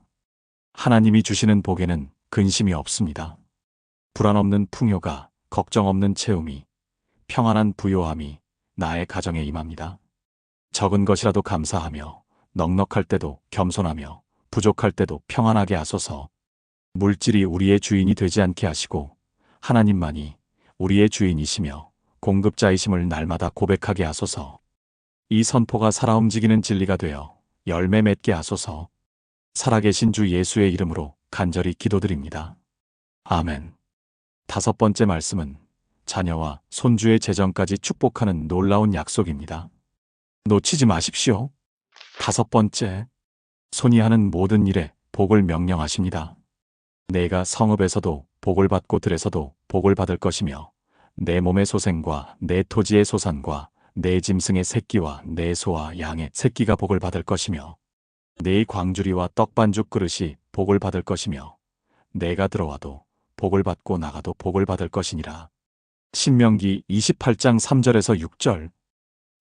하나님이 주시는 복에는 근심이 없습니다. 불안 없는 풍요가, 걱정 없는 채움이, 평안한 부요함이 나의 가정에 임합니다. 적은 것이라도 감사하며, 넉넉할 때도 겸손하며, 부족할 때도 평안하게 하소서. 물질이 우리의 주인이 되지 않게 하시고 하나님만이 우리의 주인이시며 공급자이심을 날마다 고백하게 하소서. 이 선포가 살아 움직이는 진리가 되어 열매 맺게 하소서. 살아계신 주 예수의 이름으로 간절히 기도드립니다. 아멘. 다섯 번째 말씀은 자녀와 손주의 재정까지 축복하는 놀라운 약속입니다. 놓치지 마십시오. 다섯 번째, 손이 하는 모든 일에 복을 명령하십니다. 내가 성읍에서도 복을 받고 들에서도 복을 받을 것이며 내 몸의 소생과 내 토지의 소산과 내 짐승의 새끼와 내 소와 양의 새끼가 복을 받을 것이며 내 광주리와 떡반죽 그릇이 복을 받을 것이며 내가 들어와도 복을 받고 나가도 복을 받을 것이니라. 신명기 28장 3절에서 6절.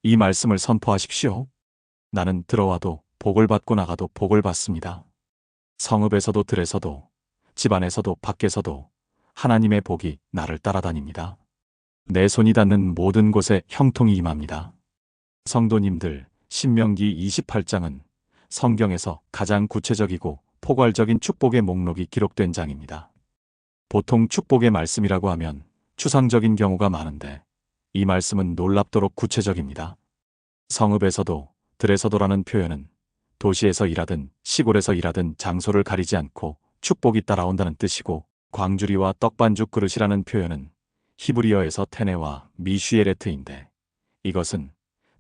이 말씀을 선포하십시오. 나는 들어와도 복을 받고 나가도 복을 받습니다. 성읍에서도 들에서도 집안에서도 밖에서도 하나님의 복이 나를 따라다닙니다. 내 손이 닿는 모든 곳에 형통이 임합니다. 성도님들, 신명기 28장은 성경에서 가장 구체적이고 포괄적인 축복의 목록이 기록된 장입니다. 보통 축복의 말씀이라고 하면 추상적인 경우가 많은데 이 말씀은 놀랍도록 구체적입니다. 성읍에서도 들에서도라는 표현은 도시에서 일하든 시골에서 일하든 장소를 가리지 않고 축복이 따라온다는 뜻이고, 광주리와 떡반죽 그릇이라는 표현은 히브리어에서 테네와 미쉬에레트인데 이것은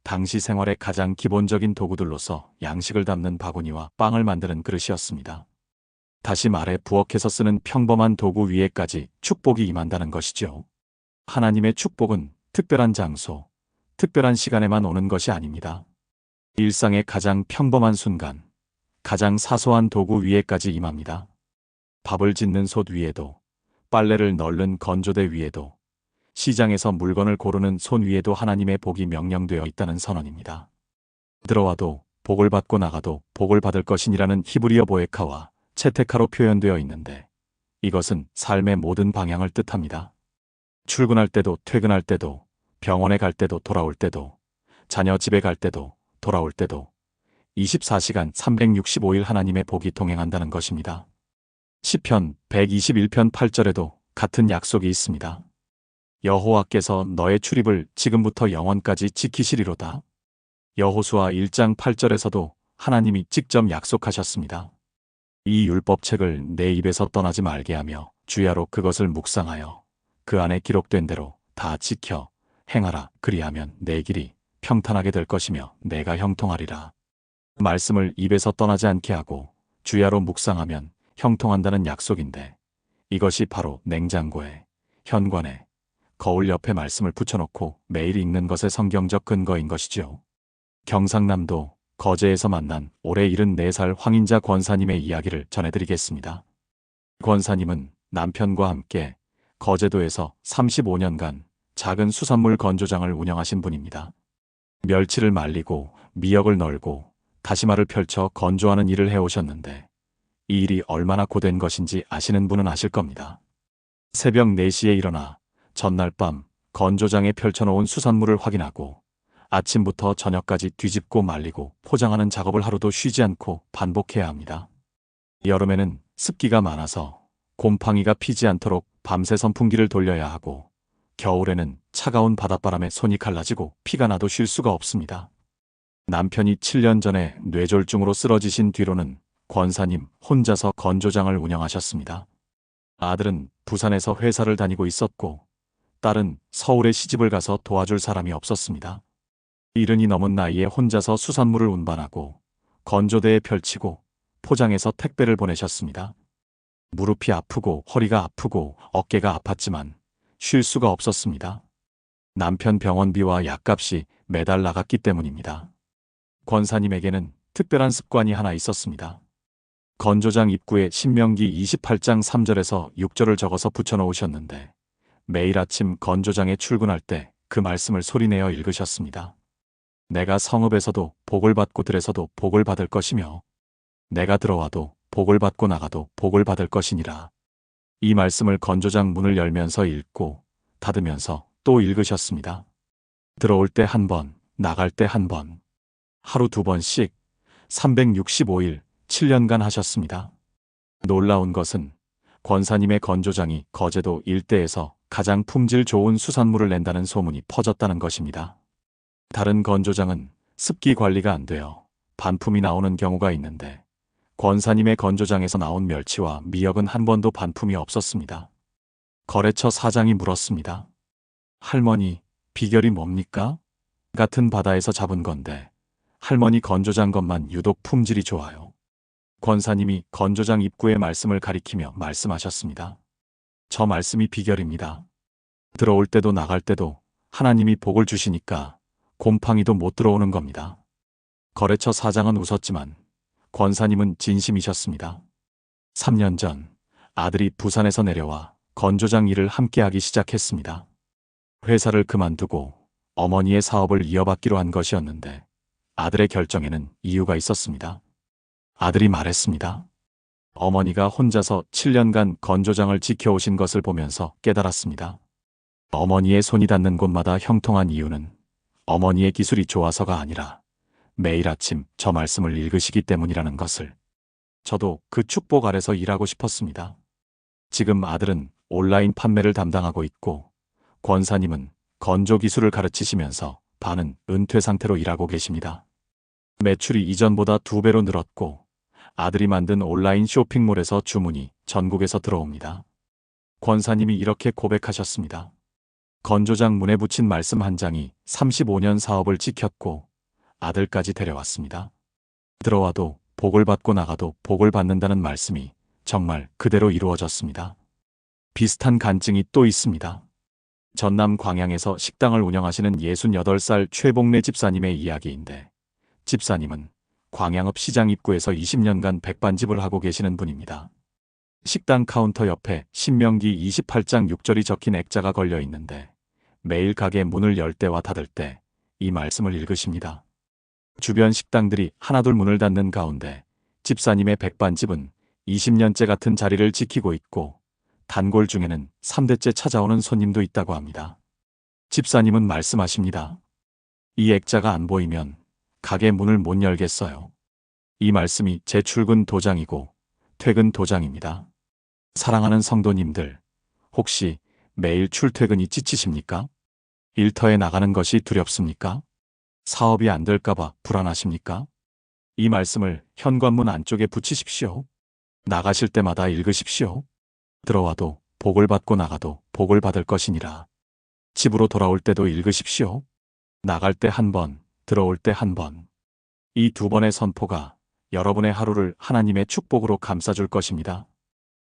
당시 생활의 가장 기본적인 도구들로서 양식을 담는 바구니와 빵을 만드는 그릇이었습니다. 다시 말해 부엌에서 쓰는 평범한 도구 위에까지 축복이 임한다는 것이죠. 하나님의 축복은 특별한 장소, 특별한 시간에만 오는 것이 아닙니다. 일상의 가장 평범한 순간, 가장 사소한 도구 위에까지 임합니다. 밥을 짓는 솥 위에도, 빨래를 널는 건조대 위에도, 시장에서 물건을 고르는 손 위에도 하나님의 복이 명령되어 있다는 선언입니다. 들어와도 복을 받고 나가도 복을 받을 것이니라는 히브리어 보에카와 채테카로 표현되어 있는데 이것은 삶의 모든 방향을 뜻합니다. 출근할 때도 퇴근할 때도 병원에 갈 때도 돌아올 때도 자녀 집에 갈 때도 돌아올 때도 24시간 365일 하나님의 복이 동행한다는 것입니다. 시편 121편 8절에도 같은 약속이 있습니다. 여호와께서 너의 출입을 지금부터 영원까지 지키시리로다. 여호수아 1장 8절에서도 하나님이 직접 약속하셨습니다. 이 율법책을 내 입에서 떠나지 말게 하며 주야로 그것을 묵상하여 그 안에 기록된 대로 다 지켜 행하라. 그리하면 내 길이 평탄하게 될 것이며 내가 형통하리라. 말씀을 입에서 떠나지 않게 하고 주야로 묵상하면 형통한다는 약속인데 이것이 바로 냉장고에, 현관에, 거울 옆에 말씀을 붙여놓고 매일 읽는 것의 성경적 근거인 것이죠. 경상남도 거제에서 만난 올해 74살 황인자 권사님의 이야기를 전해드리겠습니다. 권사님은 남편과 함께 거제도에서 35년간 작은 수산물 건조장을 운영하신 분입니다. 멸치를 말리고 미역을 널고 다시마를 펼쳐 건조하는 일을 해오셨는데 이 일이 얼마나 고된 것인지 아시는 분은 아실 겁니다. 새벽 4시에 일어나 전날 밤 건조장에 펼쳐놓은 수산물을 확인하고 아침부터 저녁까지 뒤집고 말리고 포장하는 작업을 하루도 쉬지 않고 반복해야 합니다. 여름에는 습기가 많아서 곰팡이가 피지 않도록 밤새 선풍기를 돌려야 하고 겨울에는 차가운 바닷바람에 손이 갈라지고 피가 나도 쉴 수가 없습니다. 남편이 7년 전에 뇌졸중으로 쓰러지신 뒤로는 권사님 혼자서 건조장을 운영하셨습니다. 아들은 부산에서 회사를 다니고 있었고 딸은 서울에 시집을 가서 도와줄 사람이 없었습니다. 70이 넘은 나이에 혼자서 수산물을 운반하고 건조대에 펼치고 포장해서 택배를 보내셨습니다. 무릎이 아프고 허리가 아프고 어깨가 아팠지만 쉴 수가 없었습니다. 남편 병원비와 약값이 매달 나갔기 때문입니다. 권사님에게는 특별한 습관이 하나 있었습니다. 건조장 입구에 신명기 28장 3절에서 6절을 적어서 붙여놓으셨는데 매일 아침 건조장에 출근할 때 그 말씀을 소리내어 읽으셨습니다. 내가 성읍에서도 복을 받고 들에서도 복을 받을 것이며 내가 들어와도 복을 받고 나가도 복을 받을 것이니라. 이 말씀을 건조장 문을 열면서 읽고 닫으면서 또 읽으셨습니다. 들어올 때 한 번, 나갈 때 한 번, 하루 2번씩 365일 7년간 하셨습니다. 놀라운 것은 권사님의 건조장이 거제도 일대에서 가장 품질 좋은 수산물을 낸다는 소문이 퍼졌다는 것입니다. 다른 건조장은 습기 관리가 안 되어 반품이 나오는 경우가 있는데 권사님의 건조장에서 나온 멸치와 미역은 한 번도 반품이 없었습니다. 거래처 사장이 물었습니다. 할머니, 비결이 뭡니까? 같은 바다에서 잡은 건데 할머니 건조장 것만 유독 품질이 좋아요. 권사님이 건조장 입구의 말씀을 가리키며 말씀하셨습니다. 저 말씀이 비결입니다. 들어올 때도 나갈 때도 하나님이 복을 주시니까 곰팡이도 못 들어오는 겁니다. 거래처 사장은 웃었지만 권사님은 진심이셨습니다. 3년 전 아들이 부산에서 내려와 건조장 일을 함께하기 시작했습니다. 회사를 그만두고 어머니의 사업을 이어받기로 한 것이었는데 아들의 결정에는 이유가 있었습니다. 아들이 말했습니다. 어머니가 혼자서 7년간 건조장을 지켜오신 것을 보면서 깨달았습니다. 어머니의 손이 닿는 곳마다 형통한 이유는 어머니의 기술이 좋아서가 아니라 매일 아침 저 말씀을 읽으시기 때문이라는 것을. 저도 그 축복 아래서 일하고 싶었습니다. 지금 아들은 온라인 판매를 담당하고 있고 권사님은 건조 기술을 가르치시면서 반은 은퇴 상태로 일하고 계십니다. 매출이 이전보다 2배로 늘었고 아들이 만든 온라인 쇼핑몰에서 주문이 전국에서 들어옵니다. 권사님이 이렇게 고백하셨습니다. 건조장 문에 붙인 말씀 한 장이 35년 사업을 지켰고 아들까지 데려왔습니다. 들어와도 복을 받고 나가도 복을 받는다는 말씀이 정말 그대로 이루어졌습니다. 비슷한 간증이 또 있습니다. 전남 광양에서 식당을 운영하시는 68살 최복래 집사님의 이야기인데 집사님은 광양읍 시장 입구에서 20년간 백반집을 하고 계시는 분입니다. 식당 카운터 옆에 신명기 28장 6절이 적힌 액자가 걸려 있는데 매일 가게 문을 열 때와 닫을 때 이 말씀을 읽으십니다. 주변 식당들이 하나둘 문을 닫는 가운데 집사님의 백반집은 20년째 같은 자리를 지키고 있고 단골 중에는 3대째 찾아오는 손님도 있다고 합니다. 집사님은 말씀하십니다. 이 액자가 안 보이면 가게 문을 못 열겠어요. 이 말씀이 제 출근 도장이고 퇴근 도장입니다. 사랑하는 성도님들, 혹시 매일 출퇴근이 지치십니까? 일터에 나가는 것이 두렵습니까? 사업이 안 될까봐 불안하십니까? 이 말씀을 현관문 안쪽에 붙이십시오. 나가실 때마다 읽으십시오. 들어와도 복을 받고 나가도 복을 받을 것이니라. 집으로 돌아올 때도 읽으십시오. 나갈 때 한 번, 들어올 때 한 번. 이 2번의 선포가 여러분의 하루를 하나님의 축복으로 감싸줄 것입니다.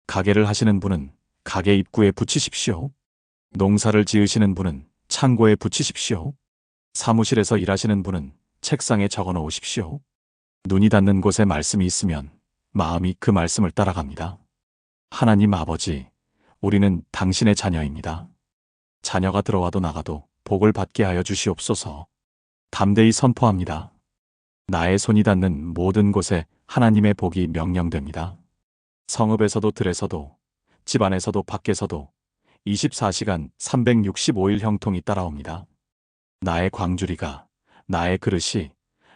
가게를 하시는 분은 가게 입구에 붙이십시오. 농사를 지으시는 분은 창고에 붙이십시오. 사무실에서 일하시는 분은 책상에 적어 놓으십시오. 눈이 닿는 곳에 말씀이 있으면 마음이 그 말씀을 따라갑니다. 하나님 아버지, 우리는 당신의 자녀입니다. 자녀가 들어와도 나가도 복을 받게 하여 주시옵소서. 담대히 선포합니다. 나의 손이 닿는 모든 곳에 하나님의 복이 명령됩니다. 성읍에서도 들에서도 집안에서도 밖에서도 24시간 365일 형통이 따라옵니다. 나의 광주리가, 나의 그릇이,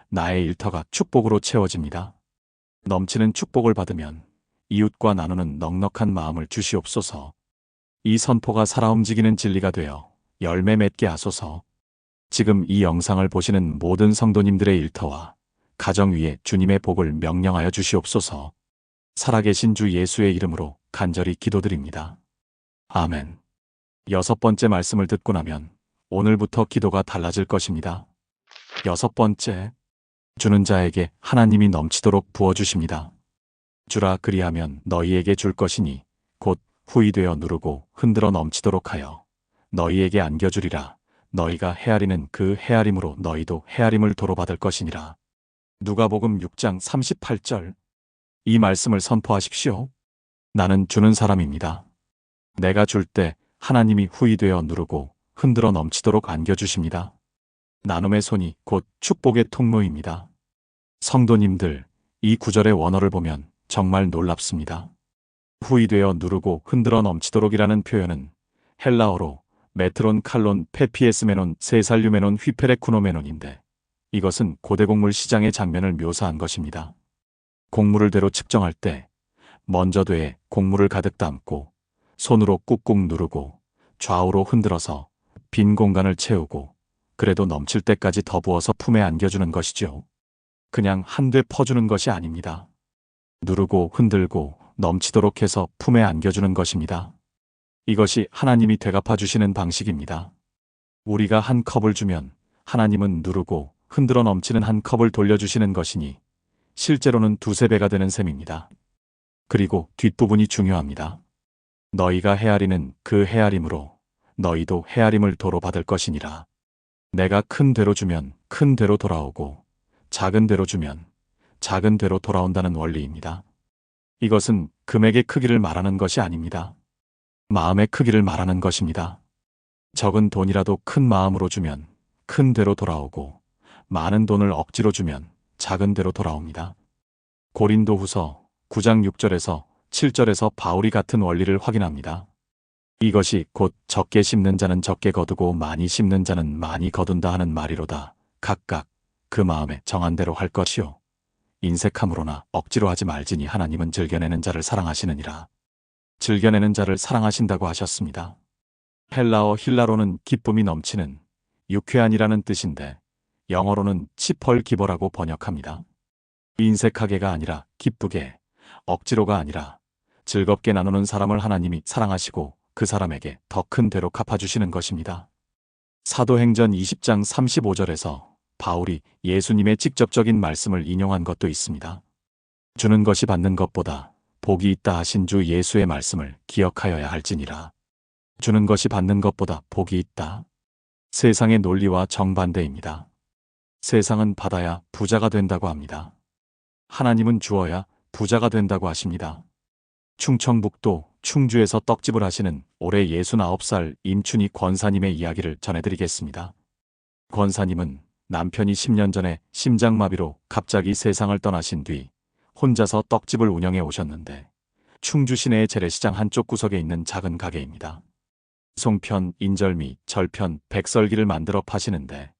나의 일터가 축복으로 채워집니다. 넘치는 축복을 받으면 이웃과 나누는 넉넉한 마음을 주시옵소서. 이 선포가 살아 움직이는 진리가 되어 열매 맺게 하소서. 지금 이 영상을 보시는 모든 성도님들의 일터와 가정 위에 주님의 복을 명령하여 주시옵소서. 살아계신 주 예수의 이름으로 간절히 기도드립니다. 아멘. 6번째 말씀을 듣고 나면 오늘부터 기도가 달라질 것입니다. 6번째, 주는 자에게 하나님이 넘치도록 부어주십니다. 주라 그리하면 너희에게 줄 것이니 곧 후히 되어 누르고 흔들어 넘치도록 하여 너희에게 안겨주리라. 너희가 헤아리는 그 헤아림으로 너희도 헤아림을 도로받을 것이니라. 누가복음 6장 38절. 이 말씀을 선포하십시오. 나는 주는 사람입니다. 내가 줄 때 하나님이 후히 되어 누르고 흔들어 넘치도록 안겨주십니다. 나눔의 손이 곧 축복의 통로입니다. 성도님들, 이 구절의 원어를 보면 정말 놀랍습니다. 후히 되어 누르고 흔들어 넘치도록이라는 표현은 헬라어로 메트론 칼론 페피에스메논 세살류메논 휘페레쿠노메논인데 이것은 고대 곡물 시장의 장면을 묘사한 것입니다. 곡물을 대로 측정할 때 먼저 되에 곡물을 가득 담고 손으로 꾹꾹 누르고 좌우로 흔들어서 빈 공간을 채우고 그래도 넘칠 때까지 더 부어서 품에 안겨주는 것이죠. 그냥 한데 퍼주는 것이 아닙니다. 누르고 흔들고 넘치도록 해서 품에 안겨주는 것입니다. 이것이 하나님이 되갚아 주시는 방식입니다. 우리가 한 컵을 주면 하나님은 누르고 흔들어 넘치는 한 컵을 돌려주시는 것이니 실제로는 두세 배가 되는 셈입니다. 그리고 뒷부분이 중요합니다. 너희가 헤아리는 그 헤아림으로 너희도 헤아림을 도로 받을 것이니라. 내가 큰 대로 주면 큰 대로 돌아오고 작은 대로 주면 작은 대로 돌아온다는 원리입니다. 이것은 금액의 크기를 말하는 것이 아닙니다. 마음의 크기를 말하는 것입니다. 적은 돈이라도 큰 마음으로 주면 큰 대로 돌아오고 많은 돈을 억지로 주면 작은 대로 돌아옵니다. 고린도후서 9장 6절에서 7절에서 바울이 같은 원리를 확인합니다. 이것이 곧 적게 심는 자는 적게 거두고 많이 심는 자는 많이 거둔다 하는 말이로다. 각각 그 마음에 정한 대로 할 것이요. 인색함으로나 억지로 하지 말지니 하나님은 즐겨내는 자를 사랑하시느니라. 즐겨내는 자를 사랑하신다고 하셨습니다. 헬라어 힐라로는 기쁨이 넘치는 유쾌한이라는 뜻인데 영어로는 치펄 기버라고 번역합니다. 인색하게가 아니라 기쁘게, 억지로가 아니라 즐겁게 나누는 사람을 하나님이 사랑하시고 그 사람에게 더 큰 대로 갚아주시는 것입니다. 사도행전 20장 35절에서 바울이 예수님의 직접적인 말씀을 인용한 것도 있습니다. 주는 것이 받는 것보다 복이 있다 하신 주 예수의 말씀을 기억하여야 할지니라. 주는 것이 받는 것보다 복이 있다. 세상의 논리와 정반대입니다. 세상은 받아야 부자가 된다고 합니다. 하나님은 주어야 부자가 된다고 하십니다. 충청북도 충주에서 떡집을 하시는 올해 69살 임춘희 권사님의 이야기를 전해드리겠습니다. 권사님은 남편이 10년 전에 심장마비로 갑자기 세상을 떠나신 뒤 혼자서 떡집을 운영해 오셨는데 충주 시내의 재래시장 한쪽 구석에 있는 작은 가게입니다. 송편, 인절미, 절편, 백설기를 만들어 파시는데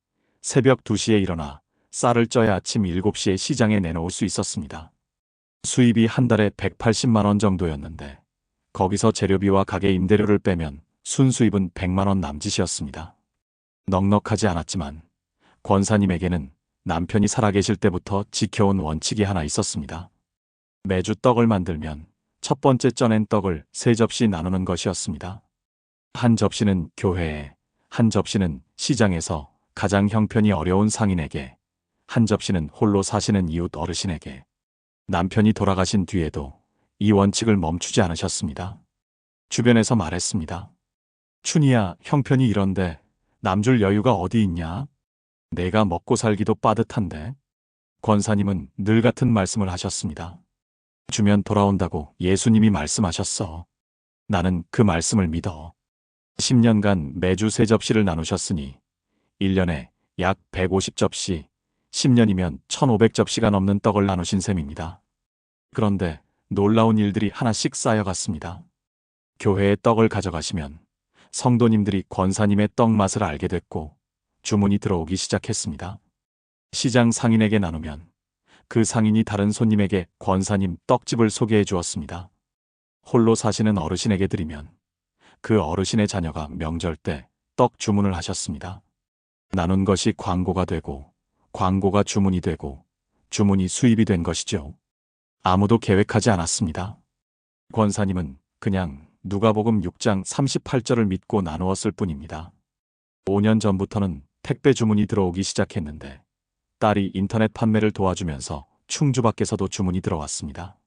새벽 2시에 일어나 쌀을 쪄야 아침 7시에 시장에 내놓을 수 있었습니다. 수입이 한 달에 180만 원 정도였는데 거기서 재료비와 가게 임대료를 빼면 순수입은 100만 원 남짓이었습니다. 넉넉하지 않았지만 권사님에게는 남편이 살아계실 때부터 지켜온 원칙이 하나 있었습니다. 매주 떡을 만들면 첫 번째 쪄낸 떡을 3접시 나누는 것이었습니다. 한 접시는 교회에, 한 접시는 시장에서 가장 형편이 어려운 상인에게, 한 접시는 홀로 사시는 이웃 어르신에게. 남편이 돌아가신 뒤에도 이 원칙을 멈추지 않으셨습니다. 주변에서 말했습니다. 춘희야, 형편이 이런데 남줄 여유가 어디 있냐? 내가 먹고 살기도 빠듯한데. 권사님은 늘 같은 말씀을 하셨습니다. 주면 돌아온다고 예수님이 말씀하셨어. 나는 그 말씀을 믿어. 10년간 매주 3접시를 나누셨으니 1년에 약 150접시, 10년이면 1500접시가 넘는 떡을 나누신 셈입니다. 그런데 놀라운 일들이 하나씩 쌓여갔습니다. 교회에 떡을 가져가시면 성도님들이 권사님의 떡 맛을 알게 됐고 주문이 들어오기 시작했습니다. 시장 상인에게 나누면 그 상인이 다른 손님에게 권사님 떡집을 소개해 주었습니다. 홀로 사시는 어르신에게 드리면 그 어르신의 자녀가 명절 때 떡 주문을 하셨습니다. 나눈 것이 광고가 되고 광고가 주문이 되고 주문이 수입이 된 것이죠. 아무도 계획하지 않았습니다. 권사님은 그냥 누가복음 6장 38절을 믿고 나누었을 뿐입니다. 5년 전부터는 택배 주문이 들어오기 시작했는데 딸이 인터넷 판매를 도와주면서 충주 밖에서도 주문이 들어왔습니다.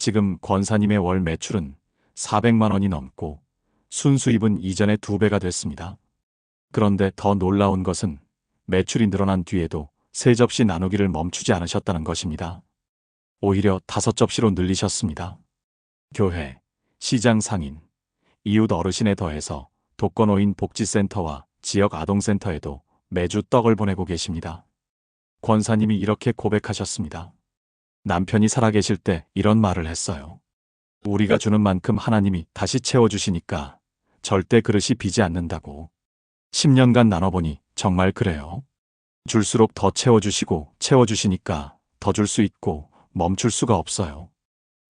지금 권사님의 월 매출은 400만 원이 넘고 순수입은 이전의 2배가 됐습니다. 그런데 더 놀라운 것은 매출이 늘어난 뒤에도 3접시 나누기를 멈추지 않으셨다는 것입니다. 오히려 5접시로 늘리셨습니다. 교회, 시장 상인, 이웃 어르신에 더해서 독거노인 복지센터와 지역 아동센터에도 매주 떡을 보내고 계십니다. 권사님이 이렇게 고백하셨습니다. 남편이 살아계실 때 이런 말을 했어요. 우리가 주는 만큼 하나님이 다시 채워주시니까 절대 그릇이 비지 않는다고. 10년간 나눠보니 정말 그래요. 줄수록 더 채워주시고 채워주시니까 더 줄 수 있고 멈출 수가 없어요.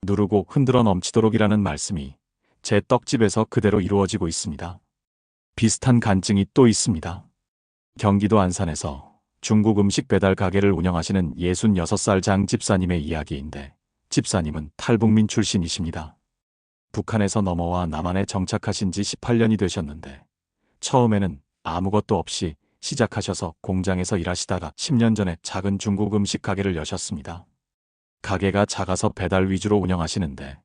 누르고 흔들어 넘치도록이라는 말씀이 제 떡집에서 그대로 이루어지고 있습니다. 비슷한 간증이 또 있습니다. 경기도 안산에서 중국 음식 배달 가게를 운영하시는 66살 장 집사님의 이야기인데 집사님은 탈북민 출신이십니다. 북한에서 넘어와 남한에 정착하신 지 18년이 되셨는데 처음에는 아무것도 없이 시작하셔서 공장에서 일하시다가 10년 전에 작은 중국 음식 가게를 여셨습니다. 가게가 작아서 배달 위주로 운영하시는데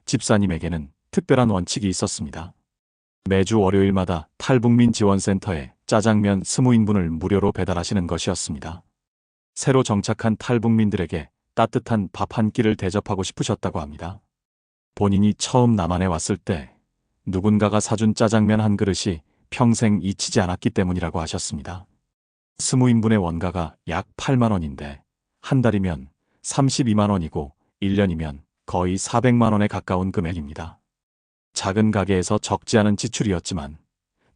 집사님에게는 특별한 원칙이 있었습니다. 매주 월요일마다 탈북민 지원센터에 짜장면 20인분을 무료로 배달하시는 것이었습니다. 새로 정착한 탈북민들에게 따뜻한 밥 한 끼를 대접하고 싶으셨다고 합니다. 본인이 처음 남한에 왔을 때 누군가가 사준 짜장면 한 그릇이 평생 잊히지 않았기 때문이라고 하셨습니다. 20인분의 원가가 약 8만 원인데 한 달이면 32만 원이고 1년이면 거의 400만 원에 가까운 금액입니다. 작은 가게에서 적지 않은 지출이었지만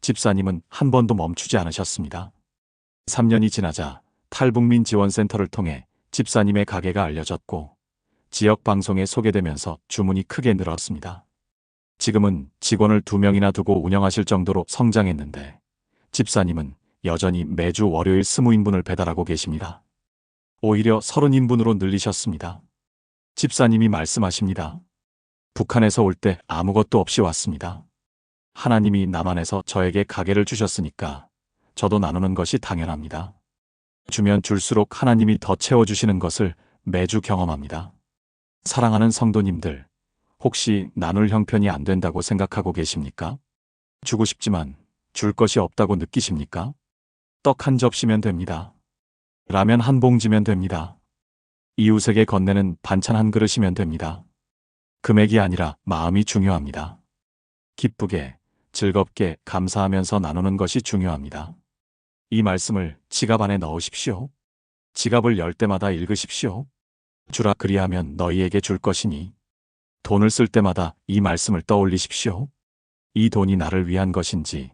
집사님은 한 번도 멈추지 않으셨습니다. 3년이 지나자 탈북민 지원센터를 통해 집사님의 가게가 알려졌고 지역 방송에 소개되면서 주문이 크게 늘었습니다. 지금은 직원을 2명이나 두고 운영하실 정도로 성장했는데 집사님은 여전히 매주 월요일 20인분을 배달하고 계십니다. 오히려 30인분으로 늘리셨습니다. 집사님이 말씀하십니다. 북한에서 올 때 아무것도 없이 왔습니다. 하나님이 남한에서 저에게 가게를 주셨으니까 저도 나누는 것이 당연합니다. 주면 줄수록 하나님이 더 채워주시는 것을 매주 경험합니다. 사랑하는 성도님들, 혹시 나눌 형편이 안 된다고 생각하고 계십니까? 주고 싶지만 줄 것이 없다고 느끼십니까? 떡 한 접시면 됩니다. 라면 한 봉지면 됩니다. 이웃에게 건네는 반찬 한 그릇이면 됩니다. 금액이 아니라 마음이 중요합니다. 기쁘게, 즐겁게, 감사하면서 나누는 것이 중요합니다. 이 말씀을 지갑 안에 넣으십시오. 지갑을 열 때마다 읽으십시오. 주라 그리하면 너희에게 줄 것이니. 돈을 쓸 때마다 이 말씀을 떠올리십시오. 이 돈이 나를 위한 것인지,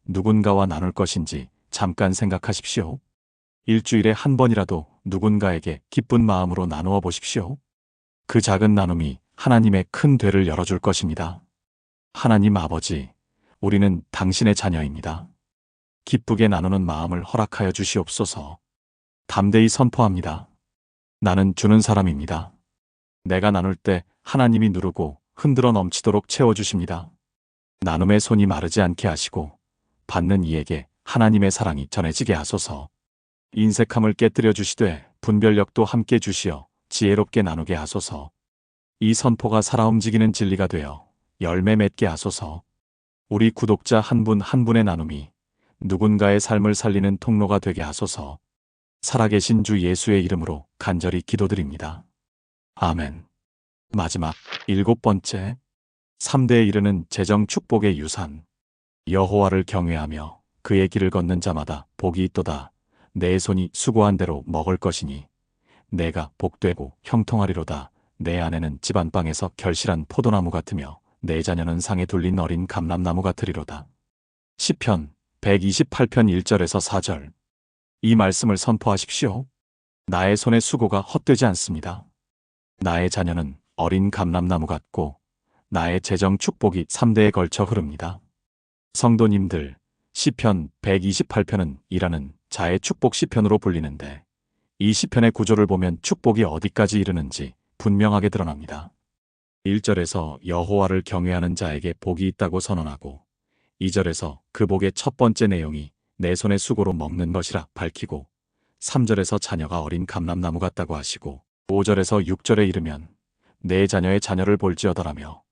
누군가와 나눌 것인지 잠깐 생각하십시오. 일주일에 한 번이라도 누군가에게 기쁜 마음으로 나누어 보십시오. 그 작은 나눔이 하나님의 큰 되를 열어줄 것입니다. 하나님 아버지, 우리는 당신의 자녀입니다. 기쁘게 나누는 마음을 허락하여 주시옵소서. 담대히 선포합니다. 나는 주는 사람입니다. 내가 나눌 때 하나님이 누르고 흔들어 넘치도록 채워주십니다. 나눔의 손이 마르지 않게 하시고 받는 이에게 하나님의 사랑이 전해지게 하소서. 인색함을 깨뜨려 주시되 분별력도 함께 주시어 지혜롭게 나누게 하소서. 이 선포가 살아 움직이는 진리가 되어 열매 맺게 하소서. 우리 구독자 한 분 한 분의 나눔이 누군가의 삶을 살리는 통로가 되게 하소서. 살아계신 주 예수의 이름으로 간절히 기도드립니다. 아멘. 마지막 7번째. 3대에 이르는 재정 축복의 유산. 여호와를 경외하며 그의 길을 걷는 자마다 복이 있도다. 내 손이 수고한 대로 먹을 것이니 내가 복되고 형통하리로다. 내 아내는 집안방에서 결실한 포도나무 같으며 내 자녀는 상에 둘린 어린 감람나무 같으리로다. 시편 128편 1절에서 4절. 이 말씀을 선포하십시오. 나의 손의 수고가 헛되지 않습니다. 나의 자녀는 어린 감람나무 같고 나의 재정 축복이 3대에 걸쳐 흐릅니다. 성도님들, 시편 128편은 일하는 자의 축복 시편으로 불리는데 이 시편의 구조를 보면 축복이 어디까지 이르는지 분명하게 드러납니다. 1절에서 여호와를 경외하는 자에게 복이 있다고 선언하고 2절에서 그 복의 첫 번째 내용이 내 손의 수고로 먹는 것이라 밝히고 3절에서 자녀가 어린 감람나무 같다고 하시고 5절에서 6절에 이르면 내 자녀의 자녀를 볼지어다라며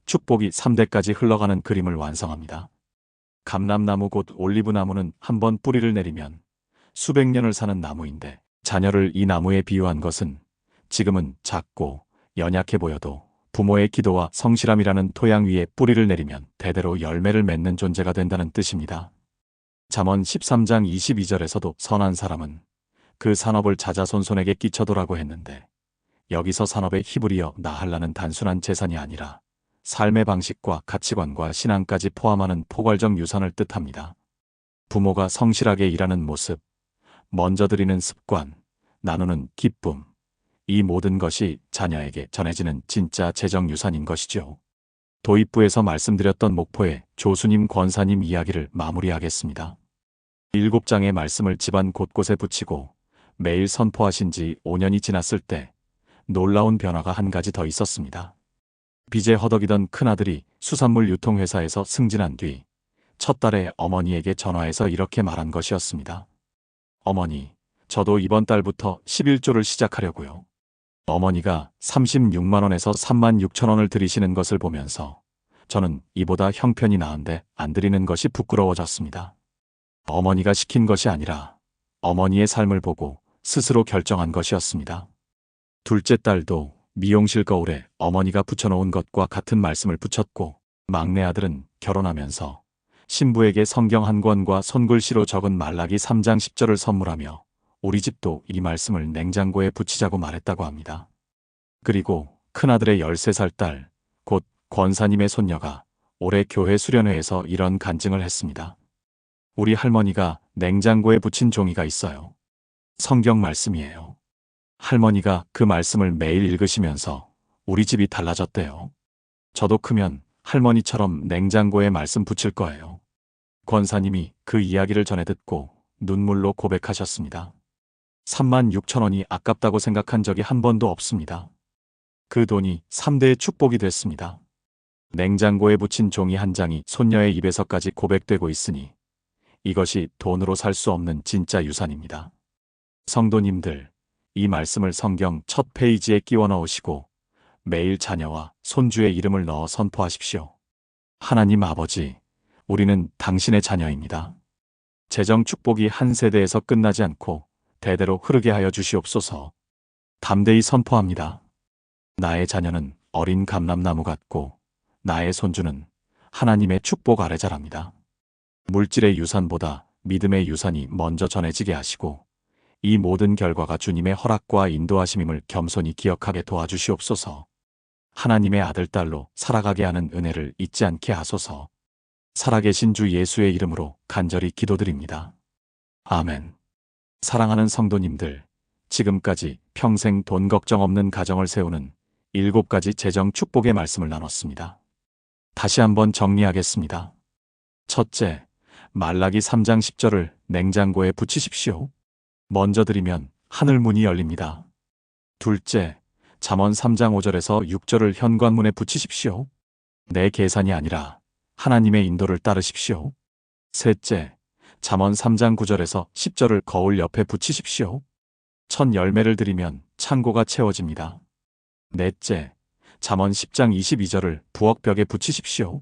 축복이 3대까지 흘러가는 그림을 완성합니다. 감람나무 곧 올리브나무는 한번 뿌리를 내리면 수백 년을 사는 나무인데 자녀를 이 나무에 비유한 것은 지금은 작고 연약해 보여도 부모의 기도와 성실함이라는 토양 위에 뿌리를 내리면 대대로 열매를 맺는 존재가 된다는 뜻입니다. 잠언 13장 22절에서도 선한 사람은 그 산업을 자자손손에게 끼쳐도라고 했는데 여기서 산업의 히브리어 나할라는 단순한 재산이 아니라 삶의 방식과 가치관과 신앙까지 포함하는 포괄적 유산을 뜻합니다. 부모가 성실하게 일하는 모습, 먼저 드리는 습관, 나누는 기쁨, 이 모든 것이 자녀에게 전해지는 진짜 재정 유산인 것이죠. 도입부에서 말씀드렸던 목포의 조수님 권사님 이야기를 마무리하겠습니다. 7장의 말씀을 집안 곳곳에 붙이고 매일 선포하신 지 5년이 지났을 때 놀라운 변화가 한 가지 더 있었습니다. 빚에 허덕이던 큰아들이 수산물 유통회사에서 승진한 뒤 첫 달에 어머니에게 전화해서 이렇게 말한 것이었습니다. 어머니, 저도 이번 달부터 11조를 시작하려고요. 어머니가 36만 원에서 3만 6천 원을 들이시는 것을 보면서 저는 이보다 형편이 나은데 안 드리는 것이 부끄러워졌습니다. 어머니가 시킨 것이 아니라 어머니의 삶을 보고 스스로 결정한 것이었습니다. 둘째 딸도 미용실 거울에 어머니가 붙여놓은 것과 같은 말씀을 붙였고 막내 아들은 결혼하면서 신부에게 성경 한 권과 손글씨로 적은 말라기 3장 10절을 선물하며 우리 집도 이 말씀을 냉장고에 붙이자고 말했다고 합니다. 그리고 큰아들의 13살 딸, 곧 권사님의 손녀가 올해 교회 수련회에서 이런 간증을 했습니다. 우리 할머니가 냉장고에 붙인 종이가 있어요. 성경 말씀이에요. 할머니가 그 말씀을 매일 읽으시면서 우리 집이 달라졌대요. 저도 크면 할머니처럼 냉장고에 말씀 붙일 거예요. 권사님이 그 이야기를 전해 듣고 눈물로 고백하셨습니다. 3만 6천 원이 아깝다고 생각한 적이 한 번도 없습니다. 그 돈이 3대의 축복이 됐습니다. 냉장고에 붙인 종이 한 장이 손녀의 입에서까지 고백되고 있으니 이것이 돈으로 살 수 없는 진짜 유산입니다. 성도님들, 이 말씀을 성경 첫 페이지에 끼워 넣으시고 매일 자녀와 손주의 이름을 넣어 선포하십시오. 하나님 아버지, 우리는 당신의 자녀입니다. 재정 축복이 한 세대에서 끝나지 않고 대대로 흐르게 하여 주시옵소서. 담대히 선포합니다. 나의 자녀는 어린 감람나무 같고 나의 손주는 하나님의 축복 아래 자랍니다. 물질의 유산보다 믿음의 유산이 먼저 전해지게 하시고 이 모든 결과가 주님의 허락과 인도하심임을 겸손히 기억하게 도와주시옵소서. 하나님의 아들, 딸로 살아가게 하는 은혜를 잊지 않게 하소서. 살아계신 주 예수의 이름으로 간절히 기도드립니다. 아멘. 사랑하는 성도님들, 지금까지 평생 돈 걱정 없는 가정을 세우는 7가지 재정 축복의 말씀을 나눴습니다. 다시 한번 정리하겠습니다. 첫째, 말라기 3장 10절을 냉장고에 붙이십시오. 먼저 드리면 하늘 문이 열립니다. 둘째, 잠언 3장 5절에서 6절을 현관문에 붙이십시오. 내 계산이 아니라 하나님의 인도를 따르십시오. 셋째, 잠언 3장 9절에서 10절을 거울 옆에 붙이십시오. 첫 열매를 드리면 창고가 채워집니다. 넷째, 잠언 10장 22절을 부엌벽에 붙이십시오.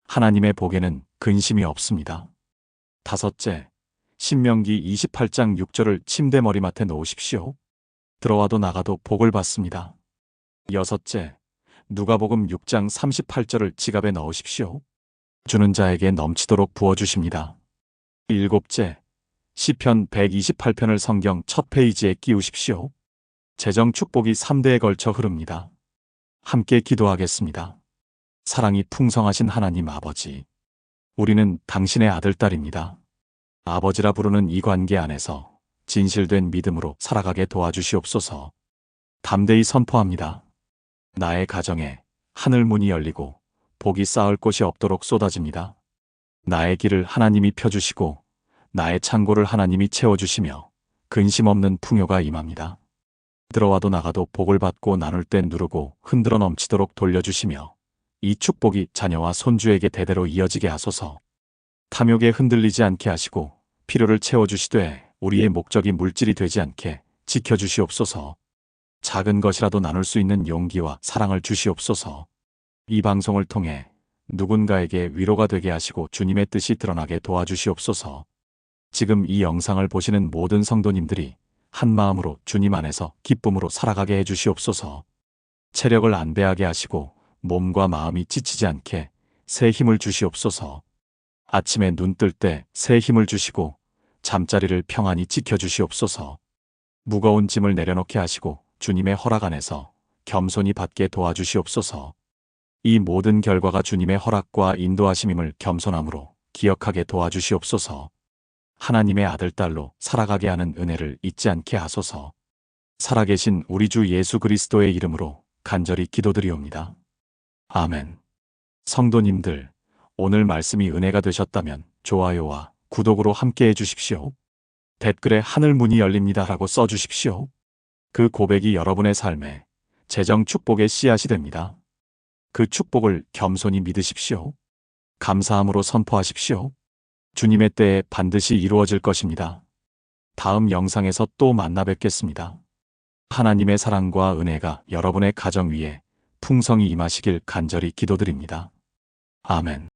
하나님의 복에는 근심이 없습니다. 다섯째, 신명기 28장 6절을 침대 머리맡에 놓으십시오. 들어와도 나가도 복을 받습니다. 여섯째, 누가복음 6장 38절을 지갑에 넣으십시오. 주는 자에게 넘치도록 부어주십니다. 일곱째, 시편 128편을 성경 첫 페이지에 끼우십시오. 재정 축복이 3대에 걸쳐 흐릅니다. 함께 기도하겠습니다. 사랑이 풍성하신 하나님 아버지, 우리는 당신의 아들, 딸입니다. 아버지라 부르는 이 관계 안에서 진실된 믿음으로 살아가게 도와주시옵소서. 담대히 선포합니다. 나의 가정에 하늘 문이 열리고 복이 쌓을 곳이 없도록 쏟아집니다. 나의 길을 하나님이 펴주시고 나의 창고를 하나님이 채워주시며 근심 없는 풍요가 임합니다. 들어와도 나가도 복을 받고 나눌 땐 누르고 흔들어 넘치도록 돌려주시며 이 축복이 자녀와 손주에게 대대로 이어지게 하소서. 탐욕에 흔들리지 않게 하시고 필요를 채워주시되 우리의 목적이 물질이 되지 않게 지켜주시옵소서. 작은 것이라도 나눌 수 있는 용기와 사랑을 주시옵소서. 이 방송을 통해 누군가에게 위로가 되게 하시고 주님의 뜻이 드러나게 도와주시옵소서. 지금 이 영상을 보시는 모든 성도님들이 한 마음으로 주님 안에서 기쁨으로 살아가게 해주시옵소서. 체력을 안배하게 하시고 몸과 마음이 지치지 않게 새 힘을 주시옵소서. 아침에 눈 뜰 때 새 힘을 주시고 잠자리를 평안히 지켜주시옵소서. 무거운 짐을 내려놓게 하시고 주님의 허락 안에서 겸손히 받게 도와주시옵소서. 이 모든 결과가 주님의 허락과 인도하심임을 겸손함으로 기억하게 도와주시옵소서. 하나님의 아들, 딸로 살아가게 하는 은혜를 잊지 않게 하소서. 살아계신 우리 주 예수 그리스도의 이름으로 간절히 기도드리옵니다. 아멘. 성도님들, 오늘 말씀이 은혜가 되셨다면 좋아요와 구독으로 함께 해주십시오. 댓글에 하늘 문이 열립니다라고 써주십시오. 그 고백이 여러분의 삶에 재정 축복의 씨앗이 됩니다. 그 축복을 겸손히 믿으십시오. 감사함으로 선포하십시오. 주님의 때에 반드시 이루어질 것입니다. 다음 영상에서 또 만나 뵙겠습니다. 하나님의 사랑과 은혜가 여러분의 가정 위에 풍성히 임하시길 간절히 기도드립니다. 아멘.